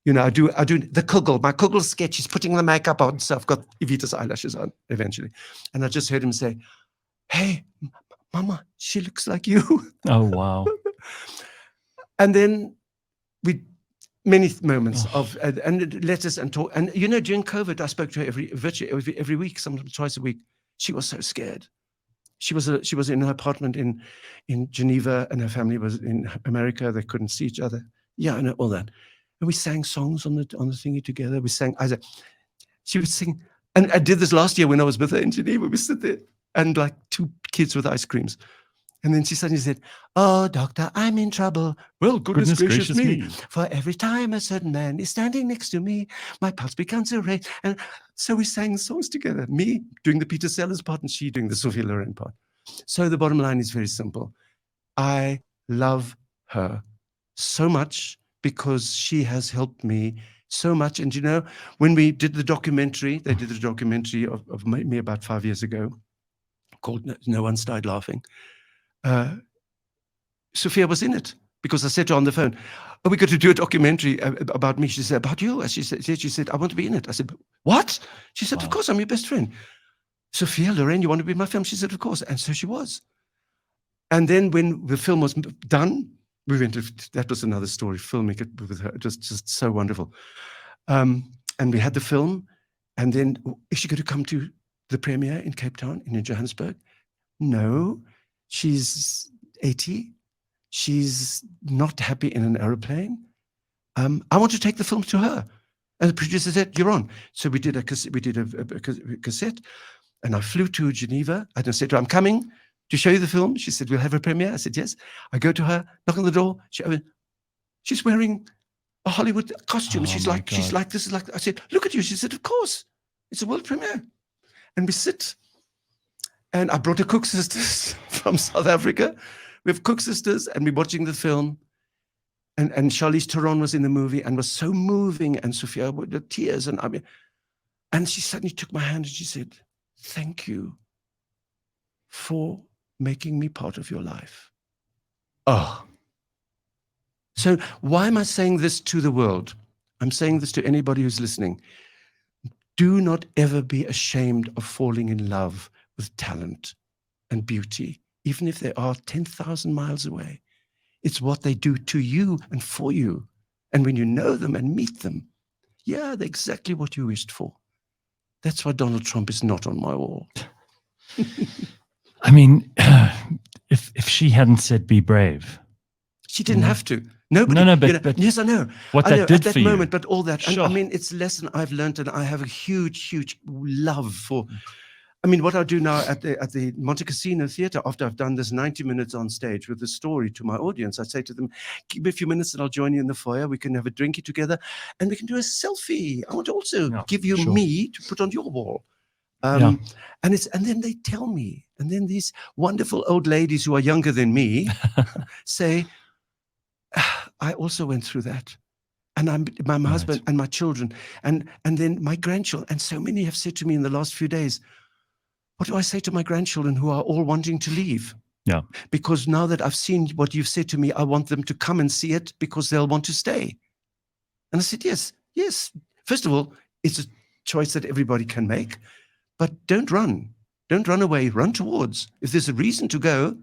I do the Kugel, my Kugel sketch. He's putting the makeup on, so I've got Evita's eyelashes on eventually. And I just heard him say, "Hey, Mama, she looks like you." Oh, wow. And then many moments of and letters and talk. And during COVID, I spoke to her virtually every week, sometimes twice a week. She was so scared. She was in her apartment in Geneva, and her family was in America. They couldn't see each other. Yeah, and all that. And we sang songs on the thingy together. We sang. She would sing, and I did this last year when I was with her in Geneva. We sit there and like two kids with ice creams. And then she suddenly said, "Oh, doctor, I'm in trouble." Well, goodness gracious me. For every time a certain man is standing next to me, my pulse becomes erased. And so we sang songs together, me doing the Peter Sellers part and she doing the Sophia Loren part. So the bottom line is very simple. I love her so much because she has helped me so much. And you know, when we did the documentary, they did the documentary of me about 5 years ago called No One's Died Laughing. Sophia was in it because I said to her on the phone, "Oh, we got to do a documentary about me." She said, "About you?" She said, "I want to be in it." I said, "What?" She said, "Of course, I'm your best friend." "Sophia Loren, you want to be in my film?" She said, "Of course." And so she was. And then when the film was done, we went to, that was another story, filming it with her, just so wonderful. And we had the film, and then, is she going to come to the premiere in Cape Town, in Johannesburg? No. She's 80. She's not happy in an aeroplane. I want to take the film to her. And the producer said, "You're on." So we did a cassette, and I flew to Geneva. And I said to her, "I'm coming to show you the film." She said, "We'll have a premiere." I said, "Yes." I go to her, knock on the door. She's wearing a Hollywood costume. Oh, she's like, this is like, I said, "Look at you." She said, "Of course. It's a world premiere." And we sit. And I brought her cook sisters from South Africa. We have cook sisters, and we're watching the film. And Charlize Theron was in the movie and was so moving. And Sophia with the tears. And she suddenly took my hand and she said, "Thank you for making me part of your life." Oh. So why am I saying this to the world? I'm saying this to anybody who's listening. Do not ever be ashamed of falling in love with talent and beauty, even if they are 10,000 miles away. It's what they do to you and for you. And when you know them and meet them, yeah, they're exactly what you wished for. That's why Donald Trump is not on my wall. I mean, if she hadn't said "be brave," she didn't have to. Nobody. No, but yes, I know. What I know, that did at that for moment, you. but all that. Sure. And I mean, it's a lesson I've learned, and I have a huge love for. I mean, what I do now at the Monte Cassino Theatre, after I've done this 90 minutes on stage with the story to my audience, I say to them, "Give me a few minutes and I'll join you in the foyer. We can have a drinky together and we can do a selfie. I want to also give you me to put on your wall." And then they tell me, and then these wonderful old ladies who are younger than me say, "I also went through that. And my husband and my children and then my grandchildren." And so many have said to me in the last few days, "What do I say to my grandchildren who are all wanting to leave?" Yeah. Because now that I've seen what you've said to me, I want them to come and see it because they'll want to stay. And I said, yes. First of all, it's a choice that everybody can make, but don't run. Don't run away, run towards. If there's a reason to go,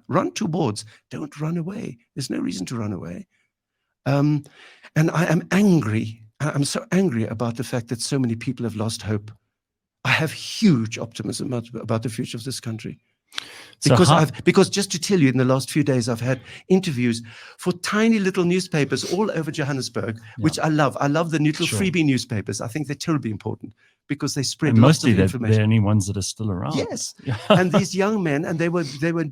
run towards. Don't run away. There's no reason to run away. And I am angry. I'm so angry about the fact that so many people have lost hope. I have huge optimism about the future of this country. Because just to tell you, in the last few days, I've had interviews for tiny little newspapers all over Johannesburg, which I love. I love the little freebie newspapers. I think they're terribly important because they spread lots of information. Mostly they're the only ones that are still around. Yes. And these young men, and they were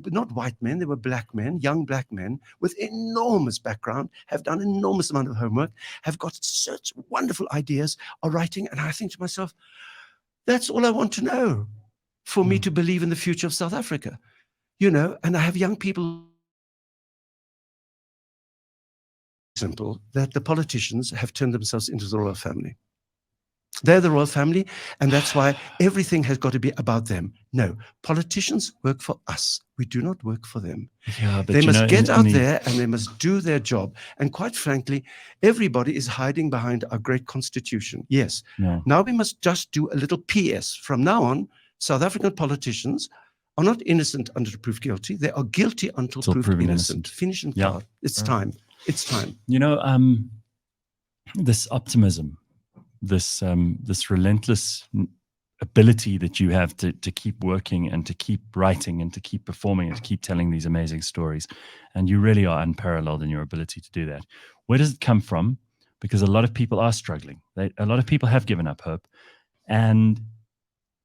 not white men, they were black men, young black men with enormous background, have done an enormous amount of homework, have got such wonderful ideas, are writing. And I think to myself, that's all I want to know for me to believe in the future of South Africa. And I have young people. Simple that the politicians have turned themselves into the royal family. They're the royal family, and that's why everything has got to be about them. No, politicians work for us. We do not work for them. Yeah, but they must get out there and they must do their job. And quite frankly, everybody is hiding behind our great constitution. Yes. No. Now we must just do a little PS. From now on, South African politicians are not innocent until proved guilty. They are guilty until proved innocent. Finish and start. It's time. It's time. This optimism, this relentless ability that you have to keep working and to keep writing and to keep performing and to keep telling these amazing stories. And you really are unparalleled in your ability to do that. Where does it come from? Because a lot of people are struggling. A lot of people have given up hope. And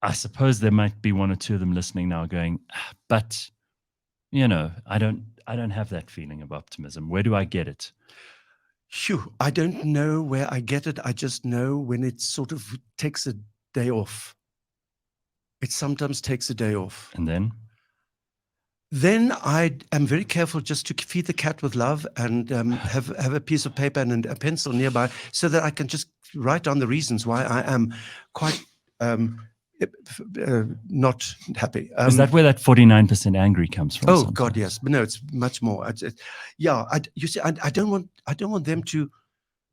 I suppose there might be one or two of them listening now going, but, I don't have that feeling of optimism. Where do I get it? Phew, I don't know where I get it. I just know when it sort of takes a day off. It sometimes takes a day off. And then? Then I am very careful just to feed the cat with love and have a piece of paper and a pencil nearby so that I can just write down the reasons why I am quite not happy. Is that where that 49% angry comes from? Oh sometimes? God, yes, but no, it's much more. You see, I don't want them to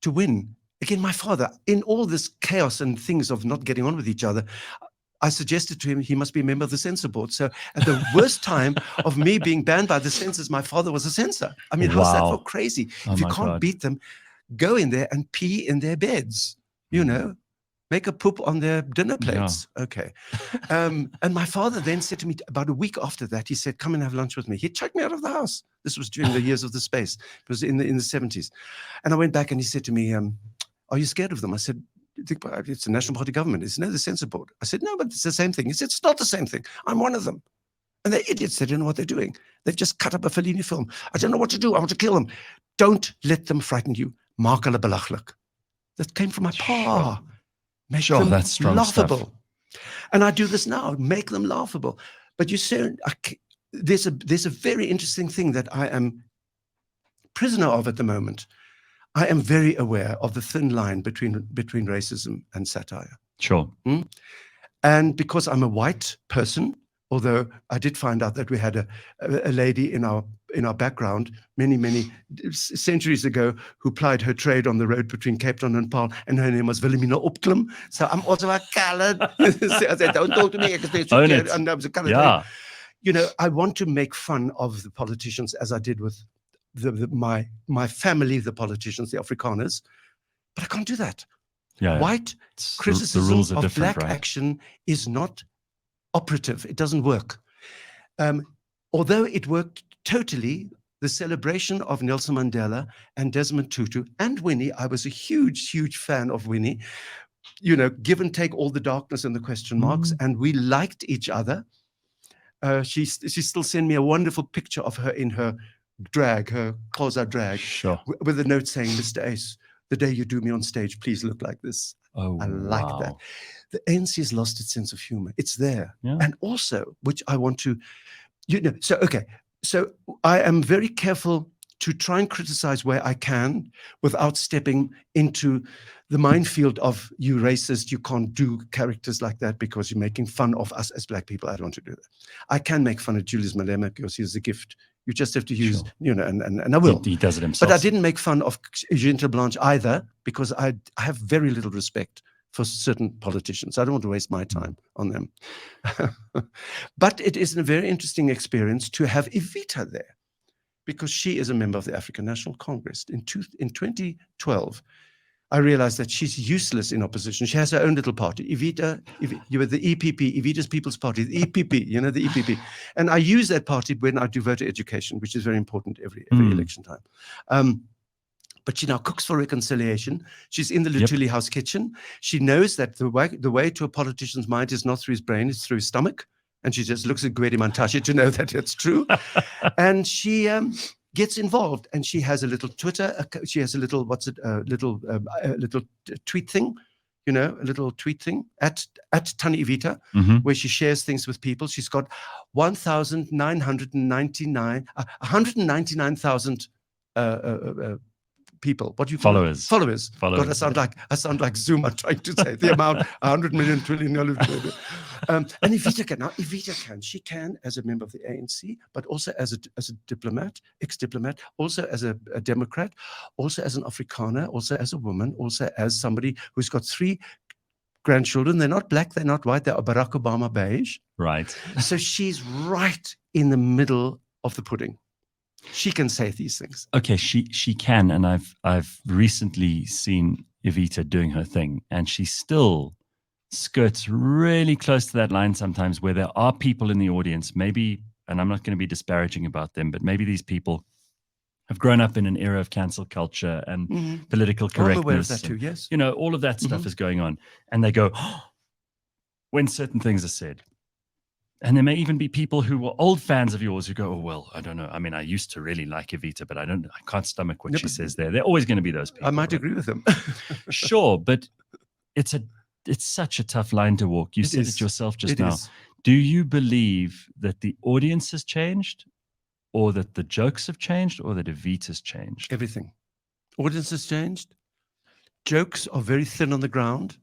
win. Again, my father, in all this chaos and things of not getting on with each other, I suggested to him he must be a member of the censor board. So at the worst time of me being banned by the censors, my father was a censor. I mean, how's that for crazy? If you can't beat them, go in there and pee in their beds, make a poop on their dinner plates. Yeah. Okay. And my father then said to me about a week after that, he said, come and have lunch with me. He chucked me out of the house. This was during the years of the space. It was in the 70s. And I went back and he said to me, are you scared of them? I said, it's a National Party government. It's no, the censor board. I said, no, but it's the same thing. He said, it's not the same thing. I'm one of them. And they're idiots. They don't know what they're doing. They've just cut up a Fellini film. I don't know what to do. I want to kill them. Don't let them frighten you. Maak hulle belaglik. That came from my pa. Make them that's strong laughable. Stuff. And I do this now. Make them laughable. But you say, there's a very interesting thing that I am prisoner of at the moment. I am very aware of the thin line between racism and satire. Sure. And because I'm a white person, although I did find out that we had a lady in our background many centuries ago who plied her trade on the road between Cape Town and Paarl, and her name was Wilhelmina Opklum. So I'm also a colored. I said, don't talk to me. Own it. Yeah. I want to make fun of the politicians as I did with my family, the politicians, the Afrikaners, but I can't do that. Yeah, white criticism of black action is not operative. It doesn't work. Although it worked totally, the celebration of Nelson Mandela and Desmond Tutu and Winnie, I was a huge fan of Winnie, give and take all the darkness and the question marks, and we liked each other. She still sent me a wonderful picture of her in her drag, her Xhosa drag, sure, with a note saying, Mr. Ace, the day you do me on stage, please look like this. Oh, I like that. The ANC has lost its sense of humor. It's there. Yeah. And also, which I want to, so I am very careful to try and criticize where I can without stepping into the minefield of you racist, you can't do characters like that because you're making fun of us as black people. I don't want to do that. I can make fun of Julius Malema because he's a gift. You just have to use, and I will. He does it himself. But I didn't make fun of Jean Blanche either because I have very little respect for certain politicians. I don't want to waste my time on them. But it is a very interesting experience to have Evita there because she is a member of the African National Congress. In 2012, I realized that she's useless in opposition. She has her own little party. Evita, you were the EPP, Evita's People's Party, the EPP, the EPP. And I use that party when I do voter education, which is very important every election time. But she now cooks for reconciliation. She's in the Lutuli House kitchen. She knows that the way to a politician's mind is not through his brain, it's through his stomach. And she just looks at Gwede Mantashe to know that it's true. And she gets involved, and she has a little Twitter. She has a little little tweet thing, a little tweet thing at Tani Evita, where she shares things with people. She's got 199,000 people. What do you call followers? Followers. God, I sound like Zuma trying to say the amount 100 million trillion. And Evita can. Now, Evita can. She can as a member of the ANC, but also as a diplomat, ex-diplomat, also as a Democrat, also as an Afrikaner, also as a woman, also as somebody who's got 3 grandchildren. They're not black, they're not white, they're Barack Obama beige. Right. So she's right in the middle of the pudding. She can say these things. Okay, she can, and I've recently seen Evita doing her thing, and she still skirts really close to that line sometimes where there are people in the audience, maybe, and I'm not going to be disparaging about them, but maybe these people have grown up in an era of cancel culture and political correctness. I'm aware of that too, yes. You know, all of that stuff is going on. And they go, oh, when certain things are said. And there may even be people who were old fans of yours who go, oh, well, I don't know. I mean, I used to really like Evita, but I can't stomach what she says there. They're always going to be those people. I might agree with them. Sure, but it's such a tough line to walk. You said it yourself just now. Do you believe that the audience has changed, or that the jokes have changed, or that Evita's changed? Everything. Audience has changed. Jokes are very thin on the ground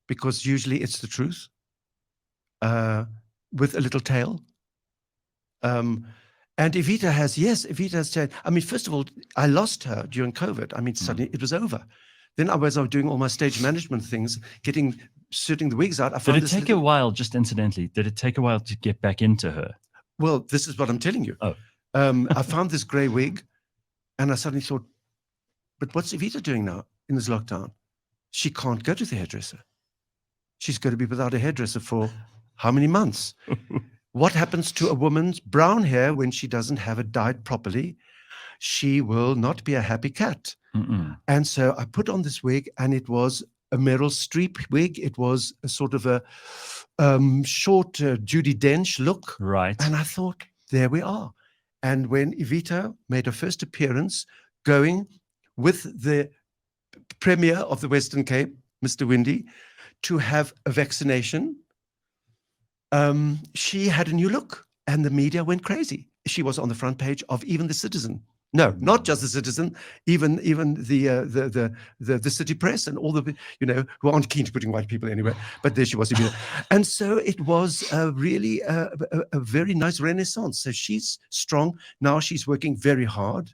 because usually it's the truth with a little tail. And Evita has changed. I mean, first of all, I lost her during COVID. I mean, suddenly it was over. Then I was doing all my stage management things, sorting the wigs out. Did it take a while, just incidentally, did it take a while to get back into her? Well, this is what I'm telling you. Oh. I found this grey wig, and I suddenly thought, but what's Evita doing now in this lockdown? She can't go to the hairdresser. She's going to be without a hairdresser for how many months? What happens to a woman's brown hair when she doesn't have it dyed properly? She will not be a happy cat. And so I put on this wig, and it was a Meryl Streep wig. It was a sort of a short Judi Dench look. Right. And I thought, there we are. And when Evita made her first appearance, going with the Premier of the Western Cape, Mr. Windy, to have a vaccination, she had a new look, and the media went crazy. She was on the front page of even The Citizen. No, not just The Citizen, even the City Press and all the, who aren't keen to putting white people anywhere. But there she was. And so it was really a very nice renaissance. So she's strong. Now she's working very hard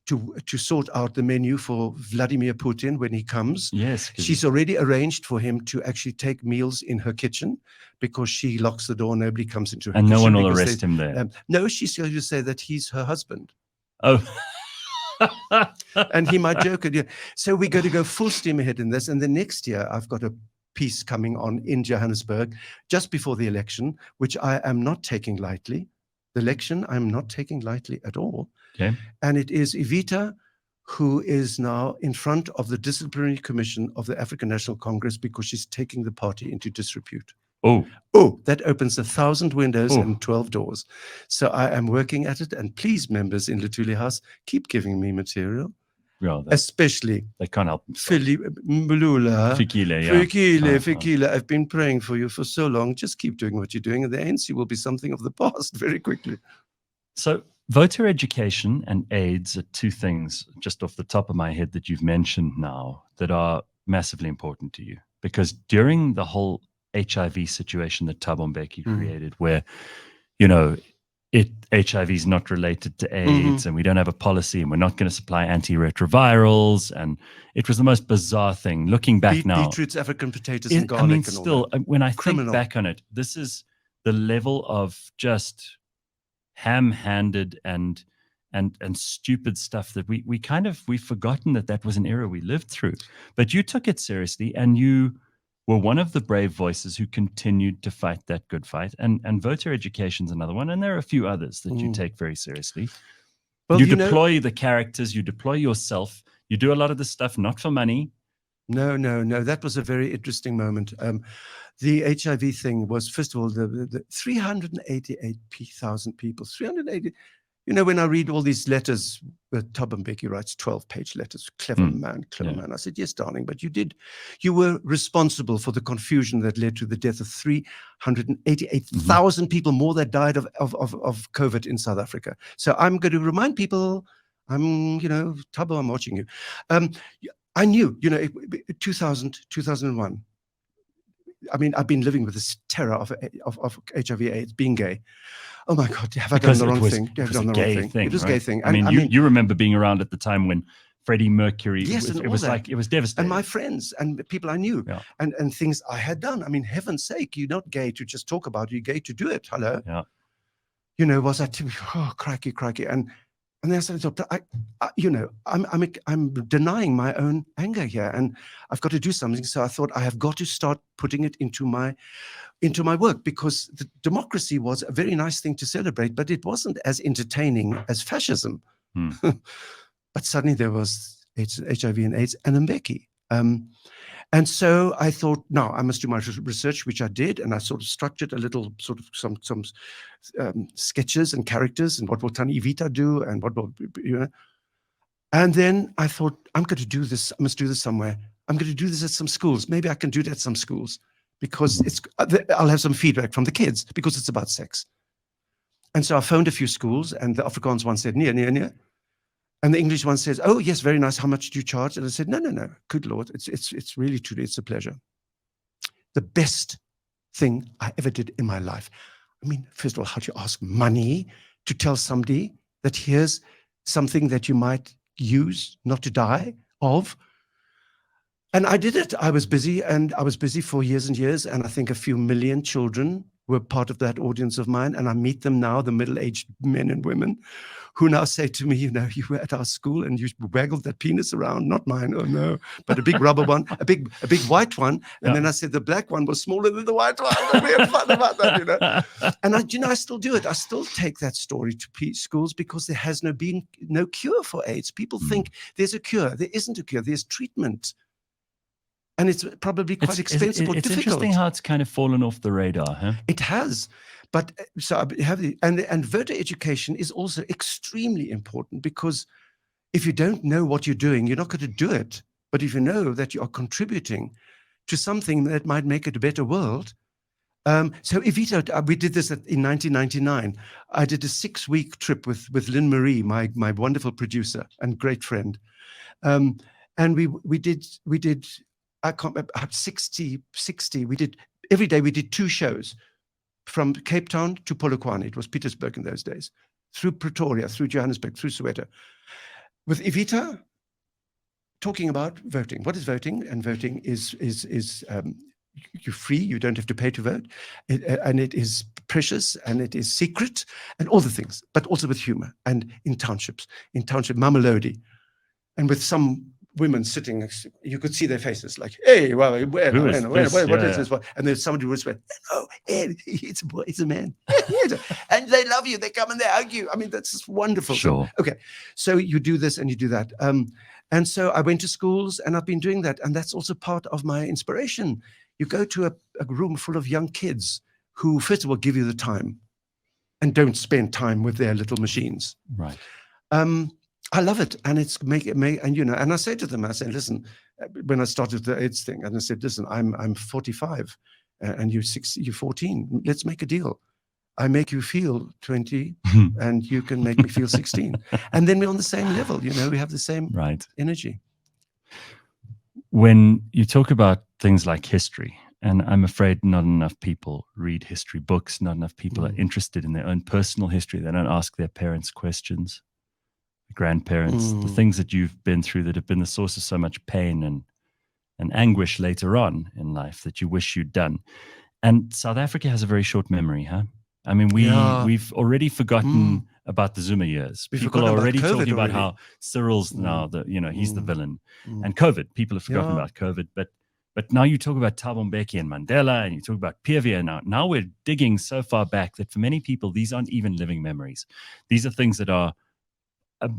to sort out the menu for Vladimir Putin when he comes. Yes. She's already arranged for him to actually take meals in her kitchen because she locks the door. Nobody comes into her kitchen. And no one will arrest him there. No, she's going to say that he's her husband. Oh. And he might joke at you. So we're going to go full steam ahead in this. And the next year, I've got a piece coming on in Johannesburg just before the election, which I am not taking lightly. The election, I'm not taking lightly at all. Okay. And it is Evita, who is now in front of the Disciplinary Commission of the African National Congress because she's taking the party into disrepute. Oh, that opens 1,000 windows and 12 doors. So I am working at it. And please, members in Lutuli House, keep giving me material. Well, especially they can't help Mbulula, Fikile. Fikile. I've been praying for you for so long. Just keep doing what you're doing, and the ANC will be something of the past very quickly. So voter education and AIDS are two things just off the top of my head that you've mentioned now that are massively important to you. Because during the whole HIV situation that Thabo Mbeki created, where, HIV is not related to AIDS and we don't have a policy and we're not going to supply antiretrovirals. And it was the most bizarre thing. Looking back now. Beetroots, African potatoes, and garlic. When I think back on it, this is the level of just ham-handed and stupid stuff that we've forgotten that was an era we lived through. But you took it seriously, and you were one of the brave voices who continued to fight that good fight. And voter education is another one. And there are a few others that you take very seriously. Well, you deploy the characters, you deploy yourself. You do a lot of this stuff not for money. No. That was a very interesting moment. The HIV thing was, first of all, the 388,000 people, 380. When I read all these letters, Thabo Mbeki writes 12-page letters, clever man. I said, yes, darling, but you were responsible for the confusion that led to the death of 388,000 people more that died of COVID in South Africa. So I'm going to remind people, Thabo, I'm watching you. I knew, 2001. I mean, I've been living with this terror of HIV/AIDS, being gay. Oh my God, have I done the wrong thing? It was a gay thing. It was a gay thing. I mean, you remember being around at the time when Freddie Mercury, yes, it was devastating. And my friends and people I knew and things I had done. I mean, heaven's sake, you're not gay to just talk about it, you're gay to do it. Hello. Yeah. Was that, crikey. And then I said, doctor, I'm denying my own anger here, and I've got to do something. So I thought I have got to start putting it into my work, because the democracy was a very nice thing to celebrate, but it wasn't as entertaining as fascism. But suddenly there was HIV and AIDS and Mbeki. And so I thought, no, I must do my research, which I did, and I sort of structured a little sort of some sketches and characters, and what will Tani Evita do, and what will, And then I thought, I'm going to do this. I must do this somewhere. I'm going to do this at some schools. Maybe I can do it at some schools, because I'll have some feedback from the kids, because it's about sex. And so I phoned a few schools, and the Afrikaans one said, near. And the English one says, oh, yes, very nice. How much do you charge? And I said, no. Good Lord. It's really, truly, it's a pleasure. The best thing I ever did in my life. I mean, first of all, how do you ask money to tell somebody that here's something that you might use not to die of? And I did it. I was busy for years and years. And I think a few million children were part of that audience of mine. And I meet them now, the middle-aged men and women, who now say to me, you were at our school and you waggled that penis around, not mine, oh no, but a big rubber one, a big white one. And then I said the black one was smaller than the white one. And we had fun about that, And I still do it. I still take that story to schools, because there has been no cure for AIDS. People think there's a cure. There isn't a cure. There's treatment. And it's probably quite expensive or difficult. It's interesting how it's kind of fallen off the radar, huh? It has. But so I have and voter education is also extremely important, because if you don't know what you're doing, you're not going to do it. But if you know that you are contributing to something that might make it a better world. So Evita, we did this in 1999. I did a 6-week trip with Lynn Marie, my wonderful producer and great friend. And we did 60. We did every day. We did 2 shows. From Cape Town to Polokwane, it was Pieter-Dirk in those days, through Pretoria, through Johannesburg, through Soweto, with Evita talking about voting. What is voting? And voting is you're free, you don't have to pay to vote, and it is precious, and it is secret, and all the things, but also with humor, and in township Mamelodi, and with some women sitting, you could see their faces like, hey, well, what is this? And there's somebody who whispered, no, Ed, it's a boy, it's a man. And they love you, they come and they hug you. I mean, that's just wonderful. Sure. So, okay, so you do this and you do that. And so I went to schools, and I've been doing that. And that's also part of my inspiration. You go to a room full of young kids who, first of all, give you the time and don't spend time with their little machines. Right. I love it, and it's and I say to them, I say, listen, when I started the AIDS thing, and I said, listen, I'm 45, and you're 14. Let's make a deal. I make you feel 20, and you can make me feel 16, and then we're on the same level. We have the same energy. When you talk about things like history, and I'm afraid not enough people read history books, not enough people are interested in their own personal history. They don't ask their parents questions. Grandparents, the things that you've been through that have been the source of so much pain and anguish later on in life that you wish you'd done. And South Africa has a very short memory, huh? I mean, we've already forgotten about the Zuma years. People are already talking about how Cyril's now he's the villain. And COVID, people have forgotten about COVID. But now you talk about Thabo Mbeki and Mandela, and you talk about PV. Now we're digging so far back that for many people, these aren't even living memories. These are things that are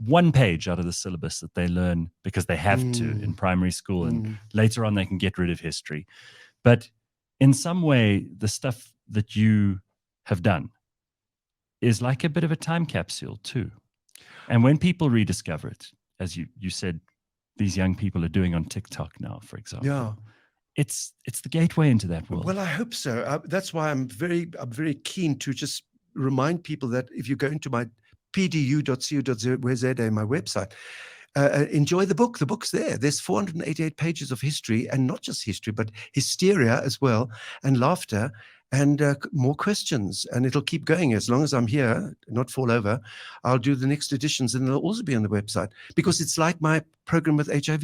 one page out of the syllabus that they learn because they have to in primary school, and later on they can get rid of history. But in some way, the stuff that you have done is like a bit of a time capsule too. And when people rediscover it, as you said, these young people are doing on TikTok now, for example, it's the gateway into that world. Well, I hope so. That's why I'm very keen to just remind people that if you go into my pdu.co.za, my website, enjoy the book. The book's there. There's 488 pages of history, and not just history, but hysteria as well, and laughter, and more questions. And it'll keep going as long as I'm here, not fall over. I'll do the next editions, and they'll also be on the website, because it's like my program with HIV.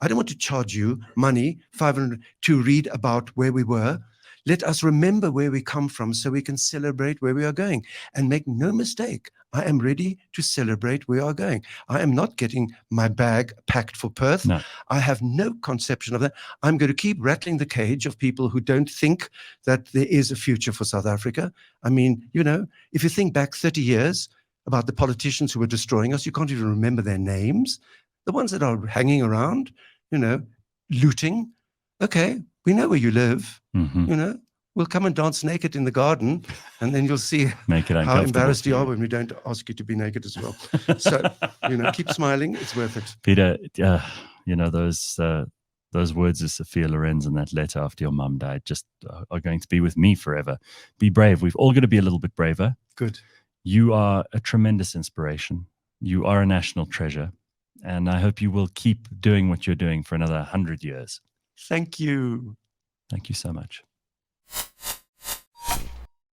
I don't want to charge you money, 500, to read about where we were. Let us remember where we come from so we can celebrate where we are going. And make no mistake, I am ready to celebrate where we are going. I am not getting my bag packed for Perth. No. I have no conception of that. I'm going to keep rattling the cage of people who don't think that there is a future for South Africa. I mean, you know, if you think back 30 years about the politicians who were destroying us, you can't even remember their names. The ones that are hanging around, you know, looting. Okay, we know where you live. Mhm. You know, we'll come and dance naked in the garden, and then you'll see Make it how uncomfortable embarrassed for you are you. when we don't ask you to be naked as well. So, you know, keep smiling. It's worth it. Peter, you know, those words of Sophia Lorenz and that letter after your mum died just are going to be with me forever. Be brave. We've all got to be a little bit braver. Good. You are a tremendous inspiration. You are a national treasure. And I hope you will keep doing what you're doing for another 100 years. Thank you. Thank you so much.